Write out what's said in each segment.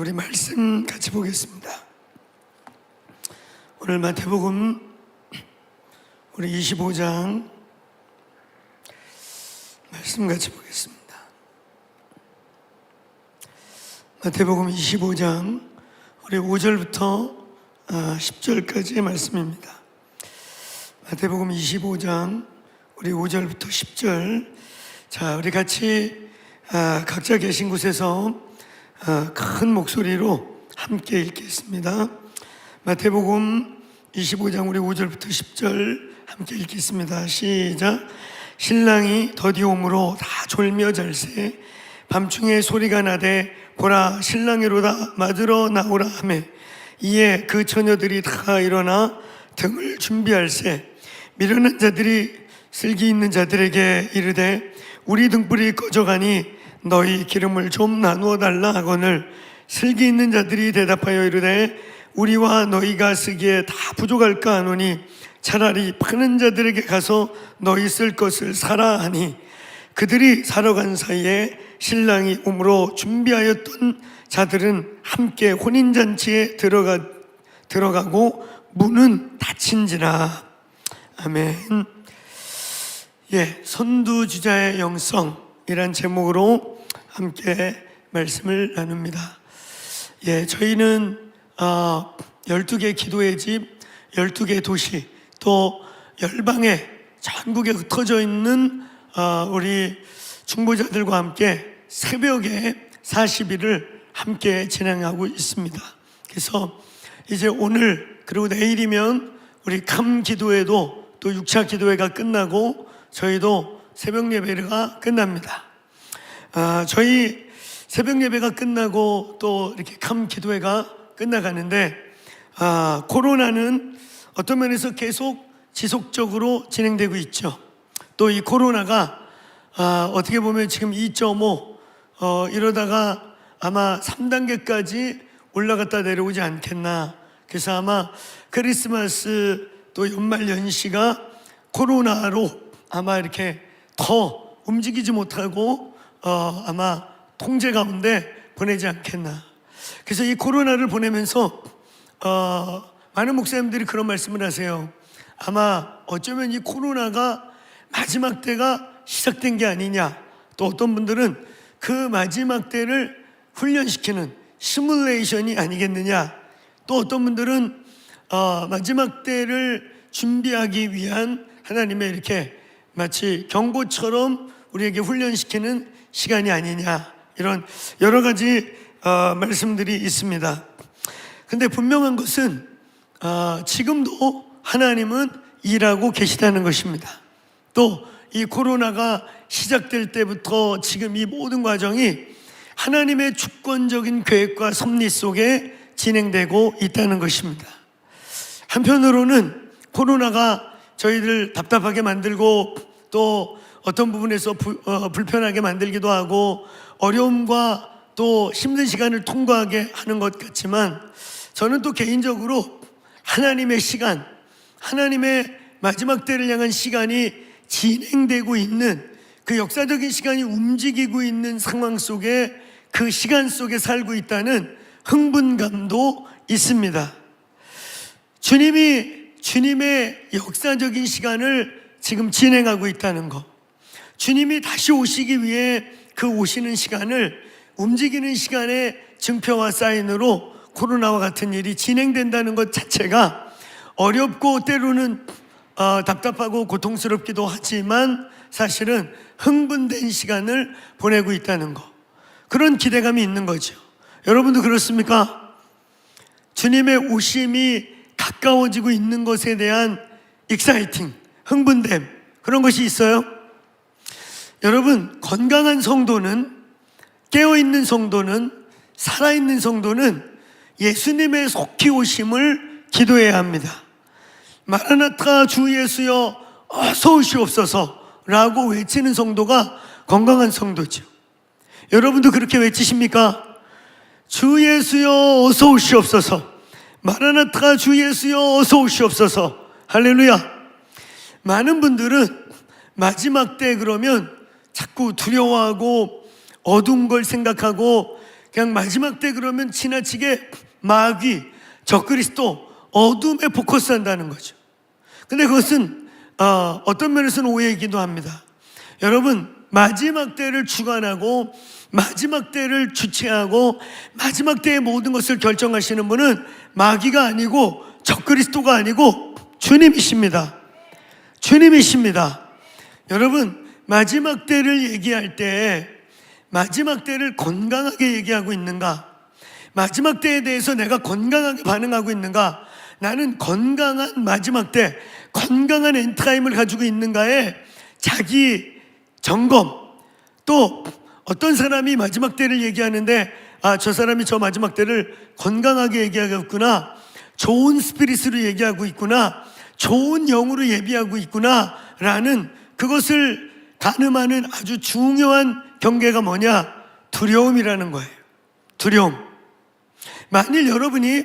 우리 말씀 같이 보겠습니다. 오늘 마태복음 우리 25장 말씀 같이 보겠습니다. 마태복음 25장 우리 5절부터 10절까지의 말씀입니다. 마태복음 25장 우리 5절부터 10절. 자, 우리 같이 각자 계신 곳에서 큰 목소리로 함께 읽겠습니다. 마태복음 25장 우리 5절부터 10절 함께 읽겠습니다. 시작. 신랑이 더디 오므로 다 졸며 잘세 밤중에 소리가 나되 보라 신랑이로다 맞으러 나오라 하매 이에 그 처녀들이 다 일어나 등을 준비할세 미련한 자들이 슬기 있는 자들에게 이르되 우리 등불이 꺼져가니 너희 기름을 좀 나누어 달라 하거늘 슬기 있는 자들이 대답하여 이르되 우리와 너희가 쓰기에 다 부족할까 하노니 차라리 파는 자들에게 가서 너희 쓸 것을 사라 하니 그들이 사러 간 사이에 신랑이 오므로 준비하였던 자들은 함께 혼인잔치에 들어가고 문은 닫힌지라. 아멘. 선두주자의 영성이란 제목으로 함께 말씀을 나눕니다. 저희는 12개 기도의 집, 12개 도시, 또 열방에 전국에 흩어져 있는 우리 중보자들과 함께 새벽에 40일을 함께 진행하고 있습니다. 그래서 이제 오늘 그리고 내일이면 우리 캄 기도회도 또 6차 기도회가 끝나고 저희도 새벽 예배가 끝납니다. 저희 새벽 예배가 끝나고 또 이렇게 캄 기도회가 끝나가는데 코로나는 어떤 면에서 계속 지속적으로 진행되고 있죠. 또 이 코로나가 어떻게 보면 지금 2.5 이러다가 아마 3단계까지 올라갔다 내려오지 않겠나. 그래서 아마 크리스마스 또 연말 연시가 코로나로 아마 이렇게 더 움직이지 못하고 아마 통제 가운데 보내지 않겠나. 그래서 이 코로나를 보내면서 많은 목사님들이 그런 말씀을 하세요. 아마 어쩌면 이 코로나가 마지막 때가 시작된 게 아니냐. 또 어떤 분들은 그 마지막 때를 훈련시키는 시뮬레이션이 아니겠느냐. 또 어떤 분들은 마지막 때를 준비하기 위한 하나님의 이렇게 마치 경고처럼 우리에게 훈련시키는 시간이 아니냐. 이런 여러 가지 말씀들이 있습니다. 근데 분명한 것은 지금도 하나님은 일하고 계시다는 것입니다. 또 이 코로나가 시작될 때부터 지금 이 모든 과정이 하나님의 주권적인 계획과 섭리 속에 진행되고 있다는 것입니다. 한편으로는 코로나가 저희들 답답하게 만들고 또 어떤 부분에서 불편하게 만들기도 하고 어려움과 또 힘든 시간을 통과하게 하는 것 같지만 저는 또 개인적으로 하나님의 시간, 하나님의 마지막 때를 향한 시간이 진행되고 있는 그 역사적인 시간이 움직이고 있는 상황 속에 그 시간 속에 살고 있다는 흥분감도 있습니다. 주님의 역사적인 시간을 지금 진행하고 있다는 것, 주님이 다시 오시기 위해 그 오시는 시간을 움직이는 시간의 증표와 사인으로 코로나와 같은 일이 진행된다는 것 자체가 어렵고 때로는 답답하고 고통스럽기도 하지만 사실은 흥분된 시간을 보내고 있다는 것, 그런 기대감이 있는 거죠. 여러분도 그렇습니까? 주님의 오심이 가까워지고 있는 것에 대한 익사이팅, 흥분됨, 그런 것이 있어요. 여러분, 건강한 성도는, 깨어있는 성도는, 살아있는 성도는 예수님의 속히 오심을 기도해야 합니다. 마라나타 주 예수여 어서 오시옵소서 라고 외치는 성도가 건강한 성도죠. 여러분도 그렇게 외치십니까? 주 예수여 어서 오시옵소서, 마라나타 주 예수여 어서 오시옵소서. 할렐루야. 많은 분들은 마지막 때 그러면 자꾸 두려워하고 어두운 걸 생각하고 그냥 마지막 때 그러면 지나치게 마귀, 적그리스도, 어둠에 포커스한다는 거죠. 근데 그것은 어떤 면에서는 오해이기도 합니다. 여러분, 마지막 때를 주관하고 마지막 때를 주체하고 마지막 때의 모든 것을 결정하시는 분은 마귀가 아니고 적그리스도가 아니고 주님이십니다. 주님이십니다. 여러분, 마지막 때를 얘기할 때 마지막 때를 건강하게 얘기하고 있는가? 마지막 때에 대해서 내가 건강하게 반응하고 있는가? 나는 건강한 마지막 때, 건강한 엔드타임을 가지고 있는가에 자기 점검. 또 어떤 사람이 마지막 때를 얘기하는데 저 사람이 저 마지막 때를 건강하게 얘기하고 있구나, 좋은 스피릿으로 얘기하고 있구나, 좋은 영으로 예비하고 있구나 라는 그것을 가늠하는 아주 중요한 경계가 뭐냐? 두려움이라는 거예요. 두려움. 만일 여러분이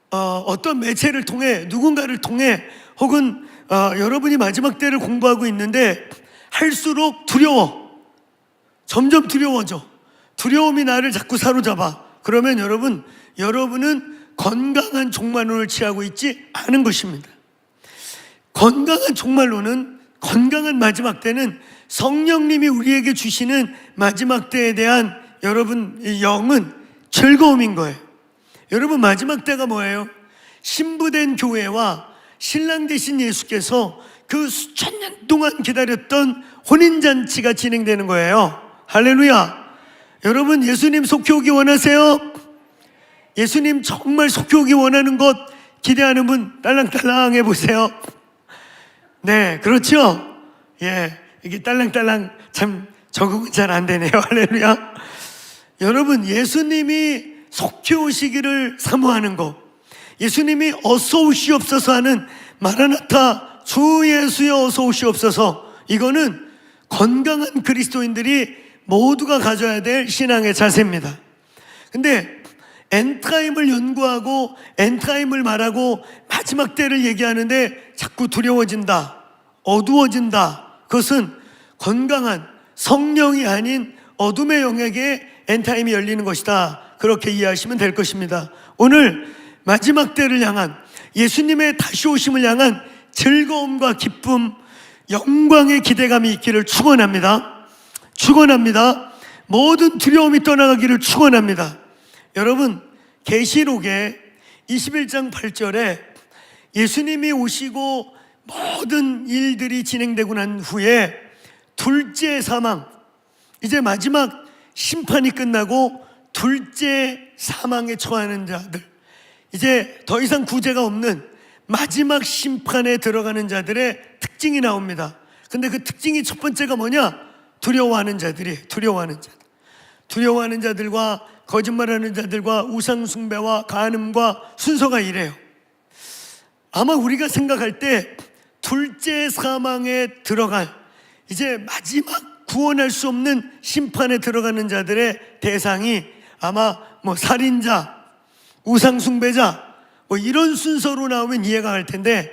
어떤 매체를 통해, 누군가를 통해, 혹은 여러분이 마지막 때를 공부하고 있는데 할수록 두려워, 점점 두려워져, 두려움이 나를 자꾸 사로잡아, 그러면 여러분은 건강한 종말론을 취하고 있지 않은 것입니다. 건강한 종말론은, 건강한 마지막 때는 성령님이 우리에게 주시는 마지막 때에 대한 여러분 영은 즐거움인 거예요. 여러분, 마지막 때가 뭐예요? 신부된 교회와 신랑 되신 예수께서 그 수천 년 동안 기다렸던 혼인잔치가 진행되는 거예요. 할렐루야. 여러분, 예수님 속히 오기 원하세요? 예수님 정말 속히 오기 원하는 것 기대하는 분 딸랑딸랑 해보세요. 네, 그렇죠? 예, 이게 딸랑딸랑 참 적응은 잘 안 되네요. 할렐루야. 여러분, 예수님이 속히 오시기를 사모하는 것, 예수님이 어서 오시옵소서 하는 마라나타 주 예수여 어서 오시옵소서, 이거는 건강한 그리스도인들이 모두가 가져야 될 신앙의 자세입니다. 근데 엔타임을 연구하고 엔타임을 말하고 마지막 때를 얘기하는데 자꾸 두려워진다, 어두워진다, 그것은 건강한 성령이 아닌 어둠의 영역에 엔타임이 열리는 것이다, 그렇게 이해하시면 될 것입니다. 오늘 마지막 때를 향한, 예수님의 다시 오심을 향한 즐거움과 기쁨, 영광의 기대감이 있기를 축원합니다. 축원합니다. 모든 두려움이 떠나가기를 축원합니다. 여러분, 계시록의 21장 8절에 예수님이 오시고 모든 일들이 진행되고 난 후에 둘째 사망, 이제 마지막 심판이 끝나고 둘째 사망에 처하는 자들, 이제 더 이상 구제가 없는 마지막 심판에 들어가는 자들의 특징이 나옵니다. 근데 그 특징이 첫 번째가 뭐냐? 두려워하는 자들이, 두려워하는 자들. 두려워하는 자들과 거짓말하는 자들과 우상숭배와 간음과 순서가 이래요. 아마 우리가 생각할 때 둘째 사망에 들어갈, 이제 마지막 구원할 수 없는 심판에 들어가는 자들의 대상이 아마 살인자, 우상숭배자, 이런 순서로 나오면 이해가 갈 텐데,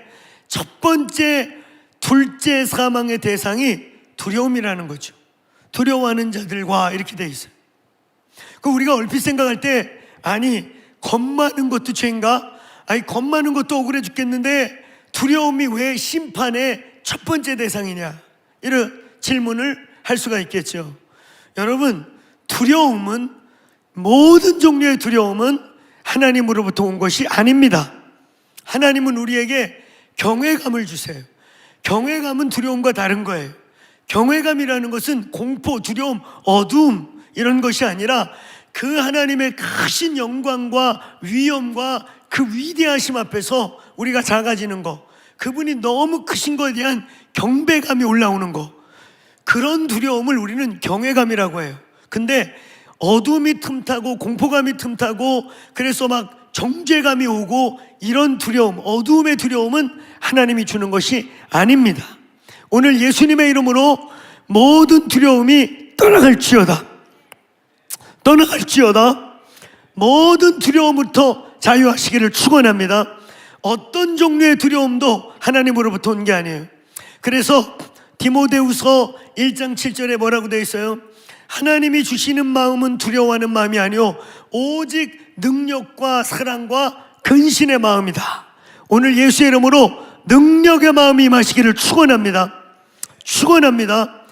첫 번째 둘째 사망의 대상이 두려움이라는 거죠. 두려워하는 자들과 이렇게 돼 있어요. 그 우리가 얼핏 생각할 때, 아니 겁 많은 것도 죄인가? 아니 겁 많은 것도 억울해 죽겠는데 두려움이 왜 심판의 첫 번째 대상이냐? 이런 질문을 할 수가 있겠죠. 여러분, 두려움은, 모든 종류의 두려움은 하나님으로부터 온 것이 아닙니다. 하나님은 우리에게 경외감을 주세요. 경외감은 두려움과 다른 거예요. 경외감이라는 것은 공포, 두려움, 어두움 이런 것이 아니라 그 하나님의 크신 영광과 위엄과 그 위대하심 앞에서 우리가 작아지는 거, 그분이 너무 크신 것에 대한 경배감이 올라오는 거, 그런 두려움을 우리는 경외감이라고 해요. 근데 어둠이 틈타고 공포감이 틈타고 그래서 막 정죄감이 오고 이런 두려움, 어두움의 두려움은 하나님이 주는 것이 아닙니다. 오늘 예수님의 이름으로 모든 두려움이 떠나갈지어다. 떠나갈지어다. 모든 두려움부터 자유하시기를 축원합니다. 어떤 종류의 두려움도 하나님으로부터 온 게 아니에요. 그래서 디모데후서 1장 7절에 뭐라고 되어 있어요? 하나님이 주시는 마음은 두려워하는 마음이 아니요 오직 능력과 사랑과 근신의 마음이다. 오늘 예수의 이름으로 능력의 마음이 임하시기를 축원합니다. 축원합니다.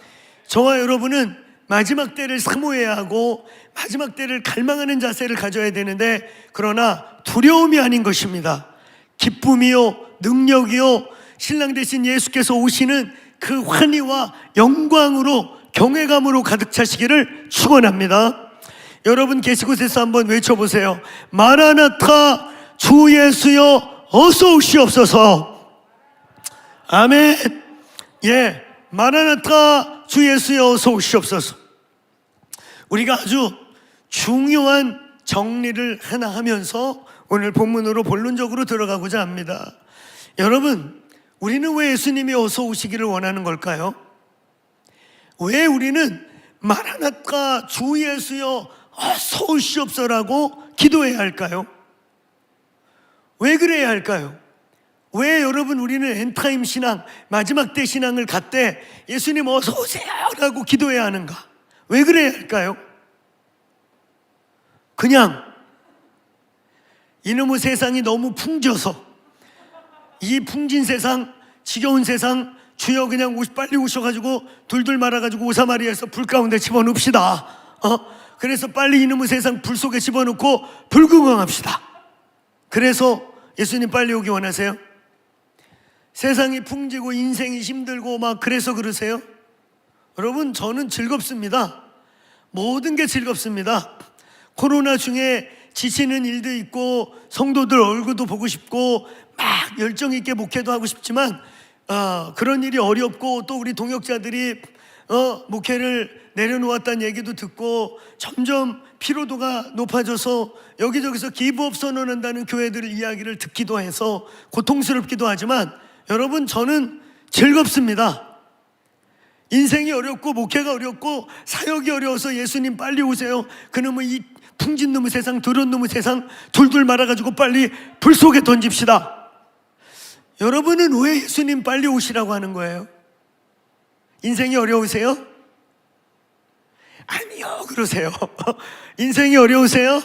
저와 여러분은 마지막 때를 사모해야 하고 마지막 때를 갈망하는 자세를 가져야 되는데, 그러나 두려움이 아닌 것입니다. 기쁨이요 능력이요 신랑 되신 예수께서 오시는 그 환희와 영광으로 경외감으로 가득 차시기를 축원합니다. 여러분 계신 곳에서 한번 외쳐보세요. 마라나타 주 예수여 어서 오시옵소서. 아멘. 예, 마라나타 주 예수여 어서 오시옵소서. 우리가 아주 중요한 정리를 하나 하면서 오늘 본문으로 본론적으로 들어가고자 합니다. 여러분, 우리는 왜 예수님이 어서 오시기를 원하는 걸까요? 왜 우리는 마라나타 주 예수여 어서 오시옵소서라고 기도해야 할까요? 왜 그래야 할까요? 왜 여러분 우리는 엔타임 신앙, 마지막 때 신앙을 갖되 예수님 어서 오세요 라고 기도해야 하는가? 왜 그래야 할까요? 그냥 이놈의 세상이 너무 풍져서, 이 풍진 세상, 지겨운 세상, 주여 그냥 빨리 오셔가지고 둘둘 말아가지고 오사마리아에서 불 가운데 집어넣읍시다. 그래서 빨리 이놈의 세상 불 속에 집어넣고 불구경합시다. 그래서 예수님 빨리 오기 원하세요? 세상이 풍지고 인생이 힘들고 막 그래서 그러세요? 여러분, 저는 즐겁습니다. 모든 게 즐겁습니다. 코로나 중에 지치는 일도 있고 성도들 얼굴도 보고 싶고 막 열정 있게 목회도 하고 싶지만 그런 일이 어렵고, 또 우리 동역자들이 목회를 내려놓았다는 얘기도 듣고 점점 피로도가 높아져서 여기저기서 기부업 선언한다는 교회들 이야기를 듣기도 해서 고통스럽기도 하지만, 여러분 저는 즐겁습니다. 인생이 어렵고 목회가 어렵고 사역이 어려워서 예수님 빨리 오세요, 그놈의 이 풍진 놈의 세상, 더러운 놈의 세상 둘둘 말아가지고 빨리 불 속에 던집시다. 여러분은 왜 예수님 빨리 오시라고 하는 거예요? 인생이 어려우세요? 아니요 그러세요. 인생이 어려우세요?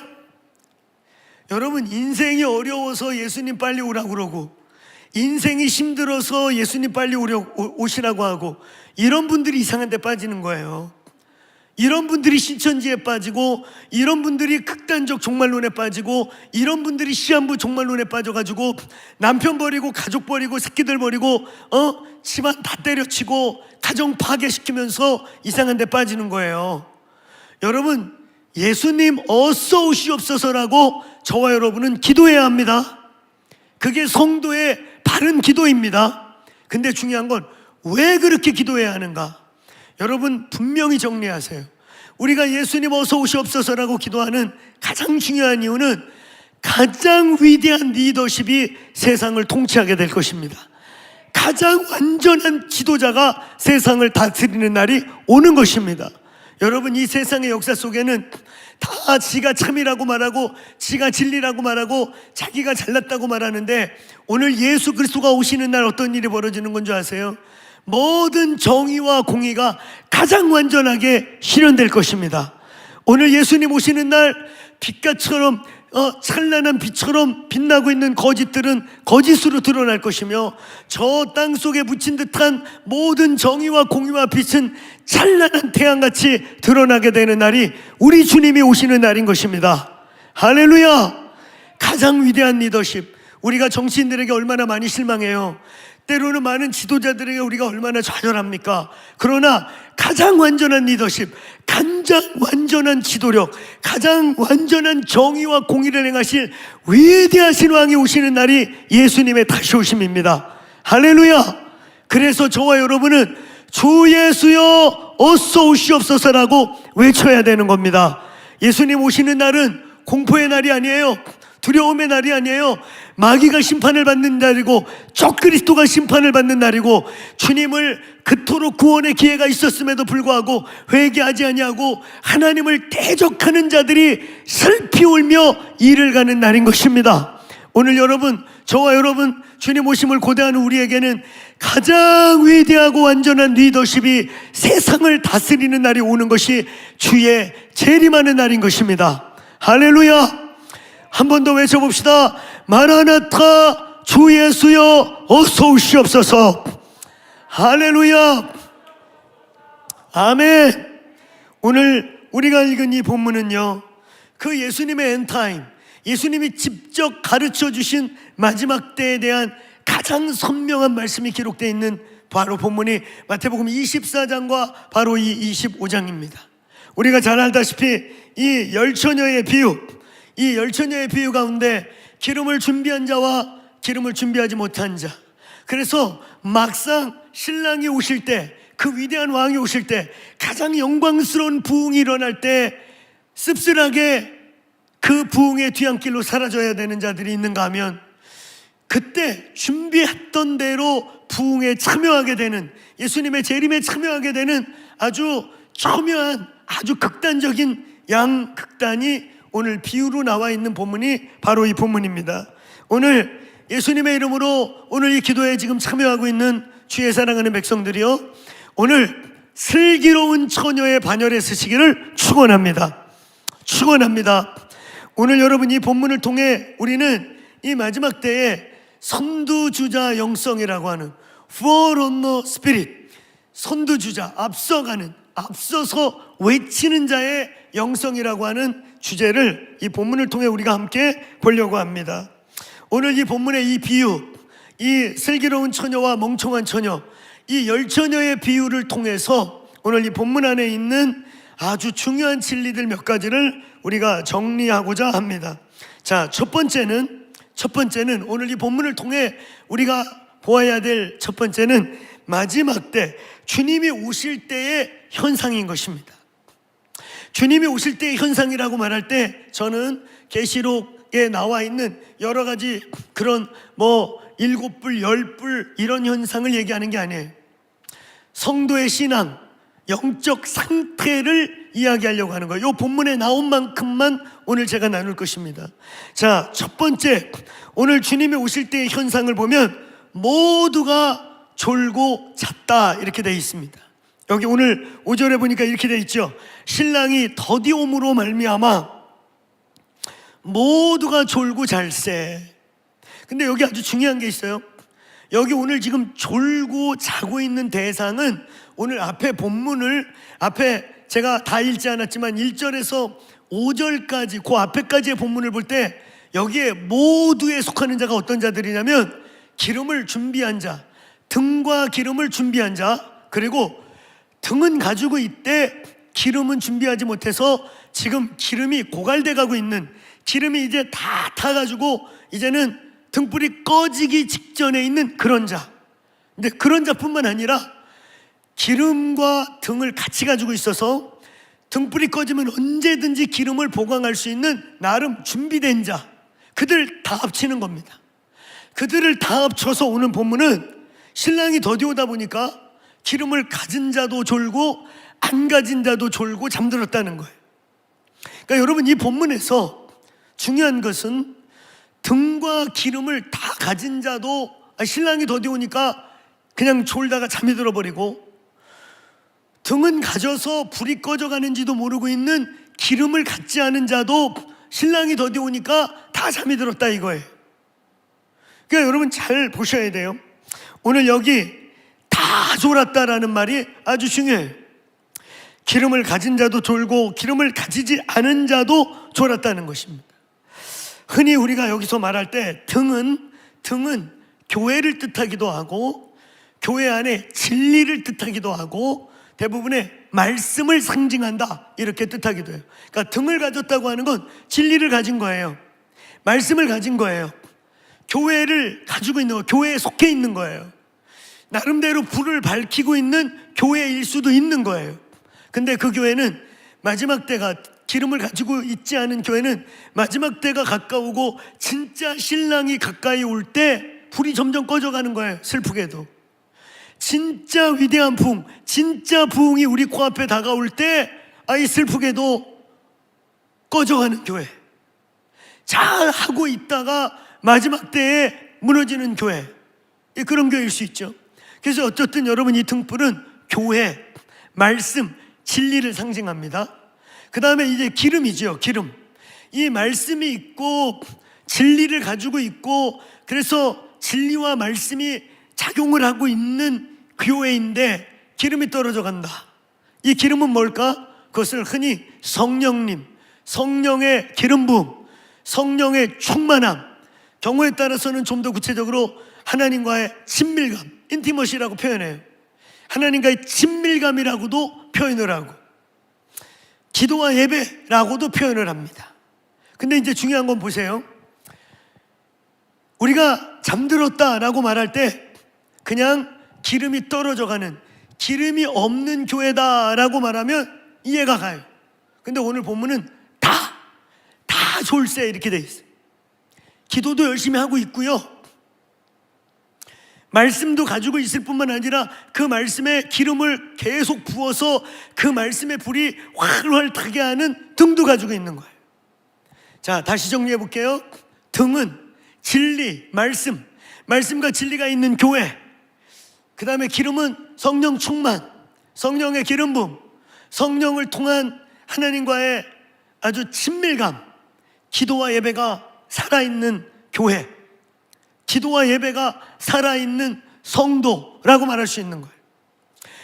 여러분, 인생이 어려워서 예수님 빨리 오라고 그러고, 인생이 힘들어서 예수님 빨리 오시라고 하고, 이런 분들이 이상한 데 빠지는 거예요. 이런 분들이 신천지에 빠지고, 이런 분들이 극단적 종말론에 빠지고, 이런 분들이 시한부 종말론에 빠져가지고 남편 버리고 가족 버리고 새끼들 버리고 집안 다 때려치고 가정 파괴시키면서 이상한 데 빠지는 거예요. 여러분, 예수님 어서 오시옵소서라고 저와 여러분은 기도해야 합니다. 그게 성도의 바른 기도입니다. 근데 중요한 건 왜 그렇게 기도해야 하는가? 여러분 분명히 정리하세요. 우리가 예수님 어서 오시옵소서라고 기도하는 가장 중요한 이유는 가장 위대한 리더십이 세상을 통치하게 될 것입니다. 가장 완전한 지도자가 세상을 다스리는 날이 오는 것입니다. 여러분, 이 세상의 역사 속에는 다 지가 참이라고 말하고 지가 진리라고 말하고 자기가 잘났다고 말하는데, 오늘 예수 그리스도가 오시는 날 어떤 일이 벌어지는 건 줄 아세요? 모든 정의와 공의가 가장 완전하게 실현될 것입니다. 오늘 예수님 오시는 날 빛깔처럼 찬란한 빛처럼 빛나고 있는 거짓들은 거짓으로 드러날 것이며, 저 땅 속에 묻힌 듯한 모든 정의와 공의와 빛은 찬란한 태양같이 드러나게 되는 날이 우리 주님이 오시는 날인 것입니다. 할렐루야! 가장 위대한 리더십, 우리가 정치인들에게 얼마나 많이 실망해요. 때로는 많은 지도자들에게 우리가 얼마나 좌절합니까? 그러나 가장 완전한 리더십, 가장 완전한 지도력, 가장 완전한 정의와 공의를 행하실 위대하신 왕이 오시는 날이 예수님의 다시 오심입니다. 할렐루야! 그래서 저와 여러분은 주 예수여 어서 오시옵소서라고 외쳐야 되는 겁니다. 예수님 오시는 날은 공포의 날이 아니에요. 두려움의 날이 아니에요. 마귀가 심판을 받는 날이고 적그리스도가 심판을 받는 날이고, 주님을 그토록 구원의 기회가 있었음에도 불구하고 회개하지 아니하고 하나님을 대적하는 자들이 슬피 울며 이를 가는 날인 것입니다. 오늘 여러분, 저와 여러분 주님 오심을 고대하는 우리에게는 가장 위대하고 완전한 리더십이 세상을 다스리는 날이 오는 것이 주의 재림하는 날인 것입니다. 할렐루야. 한 번 더 외쳐봅시다. 마라나타, 주 예수여 어서 오시옵소서. 할렐루야. 아멘. 오늘 우리가 읽은 이 본문은요, 그 예수님의 엔타임, 예수님이 직접 가르쳐 주신 마지막 때에 대한 가장 선명한 말씀이 기록되어 있는 바로 본문이 마태복음 24장과 바로 이 25장입니다. 우리가 잘 알다시피 이 열처녀의 비유 가운데 기름을 준비한 자와 기름을 준비하지 못한 자, 그래서 막상 신랑이 오실 때, 그 위대한 왕이 오실 때, 가장 영광스러운 부흥이 일어날 때 씁쓸하게 그 부흥의 뒤안길로 사라져야 되는 자들이 있는가 하면, 그때 준비했던 대로 부흥에 참여하게 되는, 예수님의 재림에 참여하게 되는 아주 첨예한, 아주 극단적인 양극단이 오늘 비유로 나와 있는 본문이 바로 이 본문입니다. 오늘 예수님의 이름으로 오늘 이 기도에 지금 참여하고 있는 주의 사랑하는 백성들이요, 오늘 슬기로운 처녀의 반열에 서시기를 축원합니다. 오늘 여러분 이 본문을 통해 우리는 이 마지막 때에 선두주자 영성이라고 하는 forerunner spirit, 선두주자, 앞서서 외치는 자의 영성이라고 하는 주제를 이 본문을 통해 우리가 함께 보려고 합니다. 오늘 이 본문의 이 비유, 이 슬기로운 처녀와 멍청한 처녀, 이 열처녀의 비유를 통해서 오늘 이 본문 안에 있는 아주 중요한 진리들 몇 가지를 우리가 정리하고자 합니다. 자, 첫 번째는 오늘 이 본문을 통해 우리가 보아야 될 첫 번째는 마지막 때 주님이 오실 때의 현상인 것입니다. 주님이 오실 때의 현상이라고 말할 때 저는 계시록에 나와 있는 여러 가지 그런 7불, 10불 이런 현상을 얘기하는 게 아니에요. 성도의 신앙, 영적 상태를 이야기하려고 하는 거예요. 이 본문에 나온 만큼만 오늘 제가 나눌 것입니다. 자, 첫 번째, 오늘 주님이 오실 때의 현상을 보면 모두가 졸고 잤다 이렇게 되어 있습니다. 여기 오늘 5절에 보니까 이렇게 되어 있죠. 신랑이 더디옴으로 말미암아 모두가 졸고 잘세. 근데 여기 아주 중요한 게 있어요. 여기 오늘 지금 졸고 자고 있는 대상은 오늘 앞에 본문을 제가 다 읽지 않았지만 1절에서 5절까지 그 앞에까지의 본문을 볼 때 여기에 모두에 속하는 자가 어떤 자들이냐면 기름을 준비한 자, 등과 기름을 준비한 자, 그리고 등은 가지고 있대 기름은 준비하지 못해서 지금 기름이 고갈돼 가고 있는, 기름이 이제 다 타가지고 이제는 등불이 꺼지기 직전에 있는 그런 자. 근데 그런 자뿐만 아니라 기름과 등을 같이 가지고 있어서 등불이 꺼지면 언제든지 기름을 보강할 수 있는 나름 준비된 자, 그들 다 합치는 겁니다. 그들을 다 합쳐서 오는 본문은 신랑이 더디오다 보니까 기름을 가진 자도 졸고 안 가진 자도 졸고 잠들었다는 거예요. 그러니까 여러분, 이 본문에서 중요한 것은 등과 기름을 다 가진 자도 신랑이 더디오니까 그냥 졸다가 잠이 들어버리고, 등은 가져서 불이 꺼져가는지도 모르고 있는 기름을 갖지 않은 자도 신랑이 더디오니까 다 잠이 들었다 이거예요. 그러니까 여러분 잘 보셔야 돼요. 오늘 여기 다 졸았다라는 말이 아주 중요해요. 기름을 가진 자도 졸고 기름을 가지지 않은 자도 졸았다는 것입니다. 흔히 우리가 여기서 말할 때 등은 교회를 뜻하기도 하고 교회 안에 진리를 뜻하기도 하고 대부분의 말씀을 상징한다 이렇게 뜻하기도 해요. 그러니까 등을 가졌다고 하는 건 진리를 가진 거예요. 말씀을 가진 거예요. 교회를 가지고 있는 거, 교회에 속해 있는 거예요. 나름대로 불을 밝히고 있는 교회일 수도 있는 거예요. 근데 그 교회는 마지막 때가, 기름을 가지고 있지 않은 교회는 마지막 때가 가까우고 진짜 신랑이 가까이 올 때 불이 점점 꺼져가는 거예요. 슬프게도 진짜 위대한 부흥, 진짜 부흥이 우리 코앞에 다가올 때 아이 슬프게도 꺼져가는 교회. 잘 하고 있다가 마지막 때에 무너지는 교회, 그런 교회일 수 있죠. 그래서 어쨌든 여러분, 이 등불은 교회, 말씀, 진리를 상징합니다. 그 다음에 이제 기름이죠. 기름. 이 말씀이 있고 진리를 가지고 있고, 그래서 진리와 말씀이 작용을 하고 있는 교회인데 기름이 떨어져 간다. 이 기름은 뭘까? 그것을 흔히 성령님, 성령의 기름 부음, 성령의 충만함, 경우에 따라서는 좀 더 구체적으로 하나님과의 친밀감, 인티머시라고 표현해요. 하나님과의 친밀감이라고도 표현을 하고, 기도와 예배라고도 표현을 합니다. 근데 이제 중요한 건 보세요. 우리가 잠들었다라고 말할 때 그냥 기름이 떨어져 가는, 기름이 없는 교회다라고 말하면 이해가 가요. 근데 오늘 본문은 다 졸세 이렇게 돼 있어요. 기도도 열심히 하고 있고요, 말씀도 가지고 있을 뿐만 아니라 그 말씀에 기름을 계속 부어서 그 말씀의 불이 활활 타게 하는 등도 가지고 있는 거예요. 자, 다시 정리해 볼게요. 등은 진리, 말씀, 말씀과 진리가 있는 교회. 그 다음에 기름은 성령 충만, 성령의 기름 부음, 성령을 통한 하나님과의 아주 친밀감, 기도와 예배가 살아있는 교회, 기도와 예배가 살아있는 성도라고 말할 수 있는 거예요.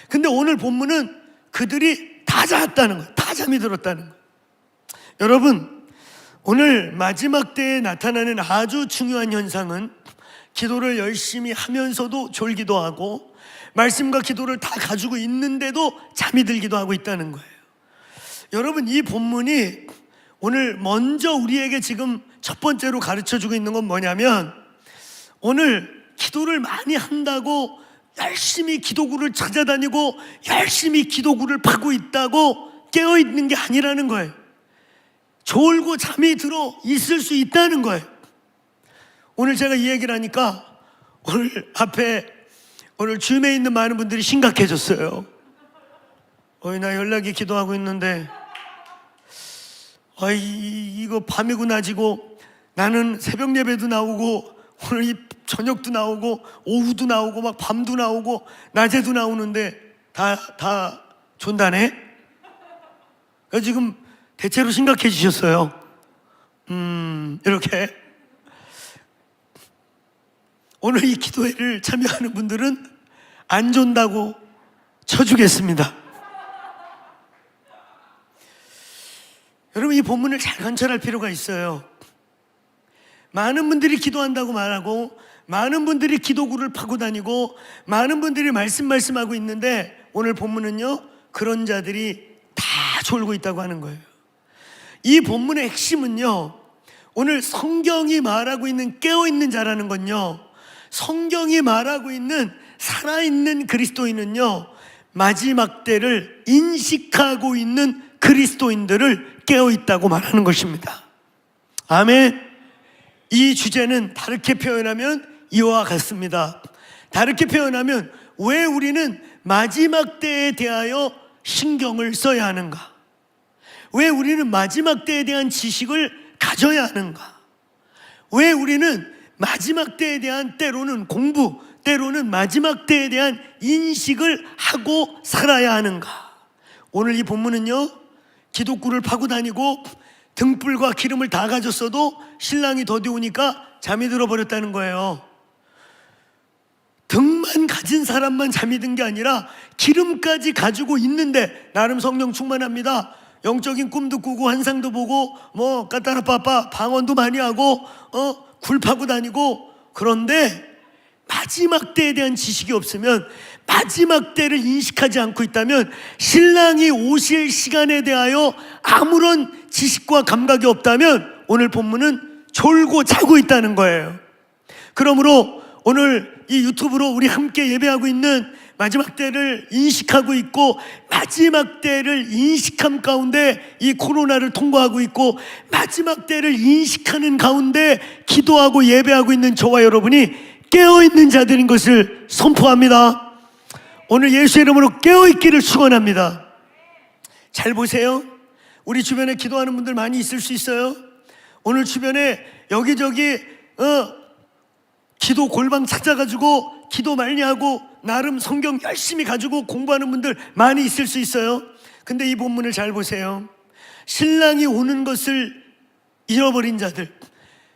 근데 오늘 본문은 그들이 다 잤다는 거예요. 다 잠이 들었다는 거예요. 여러분, 오늘 마지막 때에 나타나는 아주 중요한 현상은 기도를 열심히 하면서도 졸기도 하고, 말씀과 기도를 다 가지고 있는데도 잠이 들기도 하고 있다는 거예요. 여러분, 이 본문이 오늘 먼저 우리에게 지금 첫 번째로 가르쳐주고 있는 건 뭐냐면, 오늘 기도를 많이 한다고 열심히 기도구를 찾아다니고 열심히 기도구를 파고 있다고 깨어있는 게 아니라는 거예요. 졸고 잠이 들어 있을 수 있다는 거예요. 오늘 제가 이 얘기를 하니까 오늘 앞에 오늘 줌에 있는 많은 분들이 심각해졌어요. 나 연락이 기도하고 있는데 이거 밤이고 낮이고, 나는 새벽 예배도 나오고 오늘 이 저녁도 나오고 오후도 나오고 막 밤도 나오고 낮에도 나오는데 다 존다네. 그래서 지금 대체로 심각해지셨어요. 이렇게 오늘 이 기도회를 참여하는 분들은 안 존다고 쳐주겠습니다. 여러분, 이 본문을 잘 관찰할 필요가 있어요. 많은 분들이 기도한다고 말하고, 많은 분들이 기도구를 파고 다니고, 많은 분들이 말씀하고 있는데, 오늘 본문은요, 그런 자들이 다 졸고 있다고 하는 거예요. 이 본문의 핵심은요, 오늘 성경이 말하고 있는 깨어있는 자라는 건요, 성경이 말하고 있는 살아있는 그리스도인은요, 마지막 때를 인식하고 있는 그리스도인들을 깨어있다고 말하는 것입니다. 아멘. 이 주제는 다르게 표현하면 이와 같습니다. 다르게 표현하면 왜 우리는 마지막 때에 대하여 신경을 써야 하는가? 왜 우리는 마지막 때에 대한 지식을 가져야 하는가? 왜 우리는 마지막 때에 대한 때로는 공부, 때로는 마지막 때에 대한 인식을 하고 살아야 하는가? 오늘 이 본문은요, 기독구를 파고 다니고 등불과 기름을 다 가졌어도 신랑이 더디우니까 잠이 들어버렸다는 거예요. 등만 가진 사람만 잠이 든 게 아니라 기름까지 가지고 있는데 나름 성령 충만합니다. 영적인 꿈도 꾸고 환상도 보고 까따라빠빠 방언도 많이 하고 굴 파고 다니고, 그런데 마지막 때에 대한 지식이 없으면, 마지막 때를 인식하지 않고 있다면, 신랑이 오실 시간에 대하여 아무런 지식과 감각이 없다면 오늘 본문은 졸고 자고 있다는 거예요. 그러므로 오늘 이 유튜브로 우리 함께 예배하고 있는, 마지막 때를 인식하고 있고 마지막 때를 인식함 가운데 이 코로나를 통과하고 있고 마지막 때를 인식하는 가운데 기도하고 예배하고 있는 저와 여러분이 깨어있는 자들인 것을 선포합니다. 오늘 예수의 이름으로 깨어있기를 축원합니다. 잘 보세요. 우리 주변에 기도하는 분들 많이 있을 수 있어요. 오늘 주변에 여기저기 기도 골방 찾아가지고 기도 많이 하고 나름 성경 열심히 가지고 공부하는 분들 많이 있을 수 있어요. 근데 이 본문을 잘 보세요. 신랑이 오는 것을 잃어버린 자들,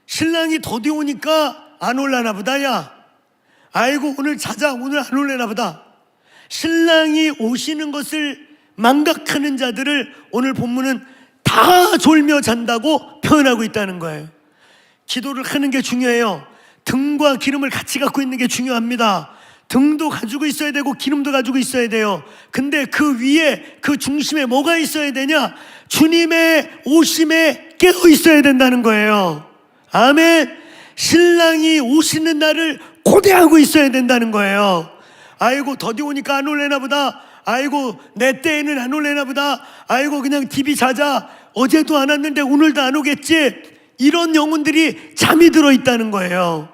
신랑이 더디 오니까 안 올라나 보다. 야, 아이고 오늘 자자, 오늘 안 올라나 보다. 신랑이 오시는 것을 망각하는 자들을 오늘 본문은 다 졸며 잔다고 표현하고 있다는 거예요. 기도를 하는 게 중요해요. 등과 기름을 같이 갖고 있는 게 중요합니다. 등도 가지고 있어야 되고 기름도 가지고 있어야 돼요. 근데 그 위에, 그 중심에 뭐가 있어야 되냐? 주님의 오심에 깨어 있어야 된다는 거예요. 아멘. 신랑이 오시는 날을 고대하고 있어야 된다는 거예요. 아이고 더디 오니까 안 올래나 보다. 아이고 내 때에는 안 올래나 보다. 아이고 그냥 TV 자자. 어제도 안 왔는데 오늘도 안 오겠지. 이런 영혼들이 잠이 들어 있다는 거예요.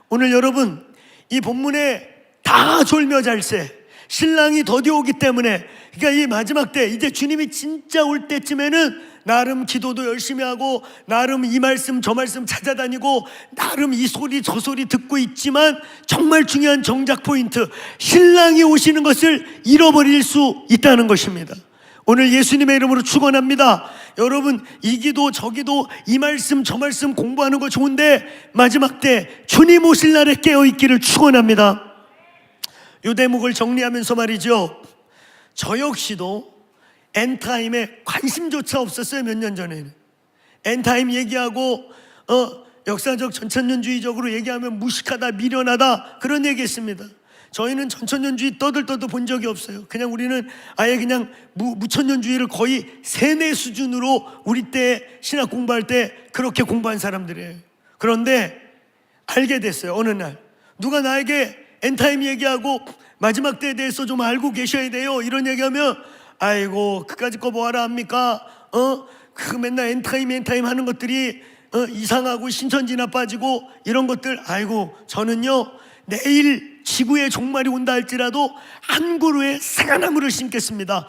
오늘 여러분 이 본문에 다 졸며 잘세, 신랑이 더디 오기 때문에, 그러니까 이 마지막 때 이제 주님이 진짜 올 때쯤에는 나름 기도도 열심히 하고 나름 이 말씀 저 말씀 찾아다니고 나름 이 소리 저 소리 듣고 있지만 정말 중요한 정작 포인트, 신랑이 오시는 것을 잃어버릴 수 있다는 것입니다. 오늘 예수님의 이름으로 축원합니다. 여러분 이 기도 저 기도 이 말씀 저 말씀 공부하는 거 좋은데 마지막 때 주님 오실 날에 깨어있기를 축원합니다. 이 대목을 정리하면서 말이죠, 저 역시도 엔타임에 관심조차 없었어요. 몇 년 전에는 엔타임 얘기하고 역사적 전천년주의적으로 얘기하면 무식하다 미련하다 그런 얘기했습니다. 저희는 전천년주의 떠들떠들 본 적이 없어요. 그냥 우리는 아예 그냥 무천년주의를 거의 세뇌 수준으로 우리 때 신학 공부할 때 그렇게 공부한 사람들이에요. 그런데 알게 됐어요. 어느 날 누가 나에게 엔타임 얘기하고 마지막 때에 대해서 좀 알고 계셔야 돼요 이런 얘기하면, 아이고 그까짓 거 뭐하라 합니까? 그 맨날 엔타임 하는 것들이 이상하고 신천지나 빠지고 이런 것들. 아이고 저는요 내일 지구에 종말이 온다 할지라도 한 그루의 사과나무를 심겠습니다.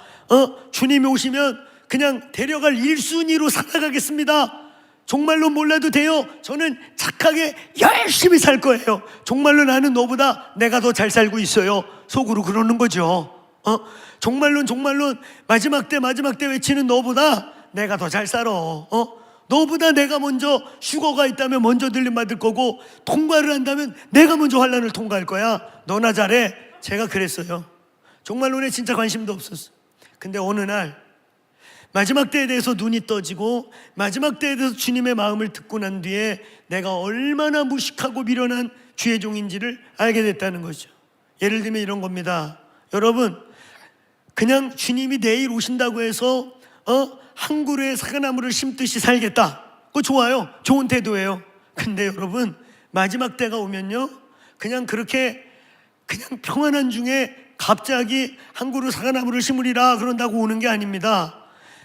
주님이 오시면 그냥 데려갈 1순위로 살아가겠습니다. 정말로 몰라도 돼요. 저는 착하게 열심히 살 거예요. 정말로 나는 너보다 내가 더 잘 살고 있어요. 속으로 그러는 거죠. 정말로 마지막 때 외치는 너보다 내가 더 잘 살아. 너보다 내가 먼저 휴거가 있다면 먼저 들림 받을 거고, 통과를 한다면 내가 먼저 환난을 통과할 거야. 너나 잘해. 제가 그랬어요. 정말로는 진짜 관심도 없었어. 근데 어느 날 마지막 때에 대해서 눈이 떠지고 마지막 때에 대해서 주님의 마음을 듣고 난 뒤에 내가 얼마나 무식하고 미련한 주의 종인지를 알게 됐다는 거죠. 예를 들면 이런 겁니다. 여러분 그냥 주님이 내일 오신다고 해서 한 그루의 사과나무를 심듯이 살겠다, 그거 좋아요. 좋은 태도예요. 근데 여러분 마지막 때가 오면요 그냥 그렇게 그냥 평안한 중에 갑자기 한 그루 사과나무를 심으리라 그런다고 오는 게 아닙니다.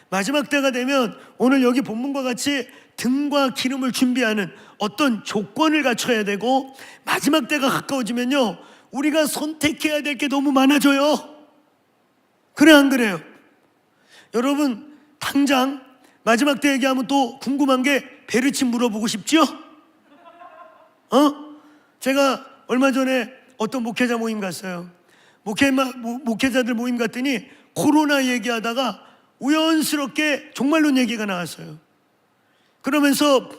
마지막 때가 되면 오늘 여기 본문과 같이 등과 기름을 준비하는 어떤 조건을 갖춰야 되고, 마지막 때가 가까워지면요 우리가 선택해야 될 게 너무 많아져요. 그래 안 그래요? 여러분 당장 마지막 때 얘기하면 또 궁금한 게 베르치 물어보고 싶죠? 제가 얼마 전에 어떤 목회자 모임 갔어요. 목회자들 모임 갔더니 코로나 얘기하다가 우연스럽게 종말론 얘기가 나왔어요. 그러면서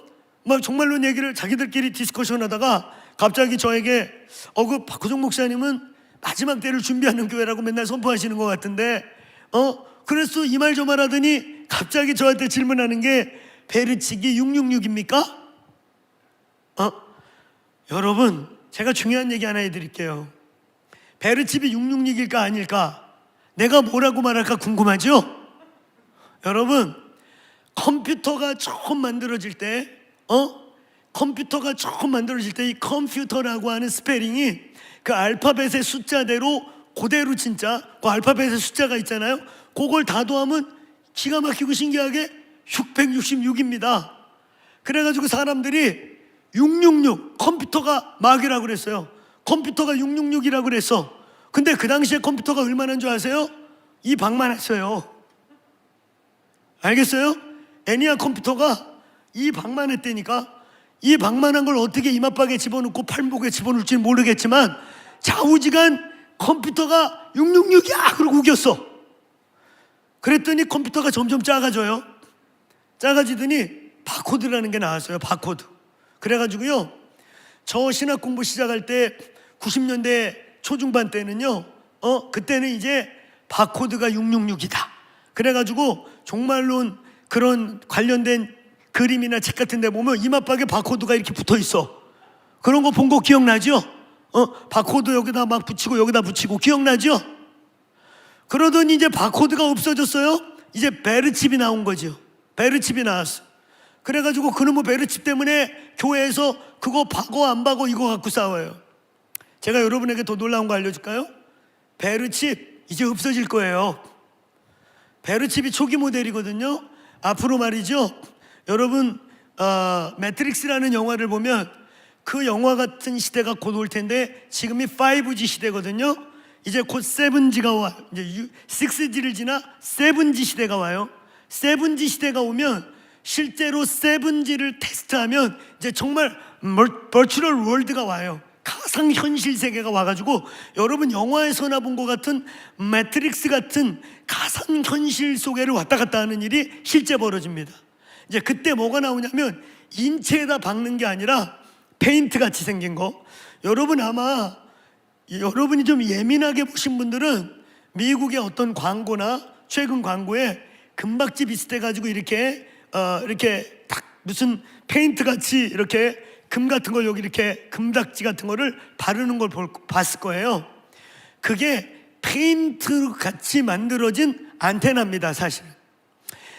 막 종말론 얘기를 자기들끼리 디스커션 하다가 갑자기 저에게 그 박호정 목사님은 마지막 때를 준비하는 교회라고 맨날 선포하시는 것 같은데 그래서 이 말 저 말 하더니 갑자기 저한테 질문하는 게 베르치기 666입니까? 여러분 제가 중요한 얘기 하나 해드릴게요. 베르치기 666일까 아닐까 내가 뭐라고 말할까 궁금하죠? 여러분 컴퓨터가 처음 만들어질 때 이 컴퓨터라고 하는 스페링이 그 알파벳의 숫자대로 그대로 진짜 그 알파벳의 숫자가 있잖아요. 그걸 다 더하면 기가 막히고 신기하게 666입니다. 그래가지고 사람들이 666 컴퓨터가 마귀라고 그랬어요. 컴퓨터가 666이라고 그랬어. 근데 그 당시에 컴퓨터가 얼마나인 줄 아세요? 이 방만 했어요. 알겠어요? 애니악 컴퓨터가 이 방만 했다니까. 이 방만한 걸 어떻게 이마박에 집어넣고 팔목에 집어넣을지 모르겠지만 좌우지간 컴퓨터가 666이야 그러고 우겼어. 그랬더니 컴퓨터가 점점 작아져요. 작아지더니 바코드라는 게 나왔어요. 바코드. 그래가지고요, 저 신학 공부 시작할 때 90년대 초중반 때는요, 그때는 이제 바코드가 666이다. 그래가지고 정말로 그런 관련된 그림이나 책 같은 데 보면 이마박에 바코드가 이렇게 붙어 있어. 그런 거 본 거 기억나죠? 바코드 여기다 막 붙이고 여기다 붙이고 기억나죠? 그러더니 이제 바코드가 없어졌어요. 이제 베르칩이 나온 거죠. 베르칩이 나왔어. 그래가지고 그놈의 베르칩 때문에 교회에서 그거 박어 안 박어 이거 갖고 싸워요. 제가 여러분에게 더 놀라운 거 알려줄까요? 베르칩 이제 없어질 거예요. 베르칩이 초기 모델이거든요. 앞으로 말이죠, 여러분 매트릭스라는 영화를 보면 그 영화 같은 시대가 곧 올 텐데 지금이 5G 시대거든요. 이제 곧 7G가 와. 이제 6G를 지나 7G 시대가 와요. 7G 시대가 오면 실제로 7G를 테스트하면 이제 정말 버추얼 월드가 와요. 가상현실 세계가 와가지고 여러분 영화에서나 본 것 같은 매트릭스 같은 가상현실 속에를 왔다 갔다 하는 일이 실제 벌어집니다. 이제 그때 뭐가 나오냐면 인체에다 박는 게 아니라 페인트 같이 생긴 거. 여러분 아마 여러분이 좀 예민하게 보신 분들은 미국의 어떤 광고나 최근 광고에 금박지 비슷해가지고 이렇게 딱 무슨 페인트 같이 이렇게 금 같은 걸 여기 이렇게 금닥지 같은 거를 바르는 걸 봤을 거예요. 그게 페인트 같이 만들어진 안테나입니다, 사실.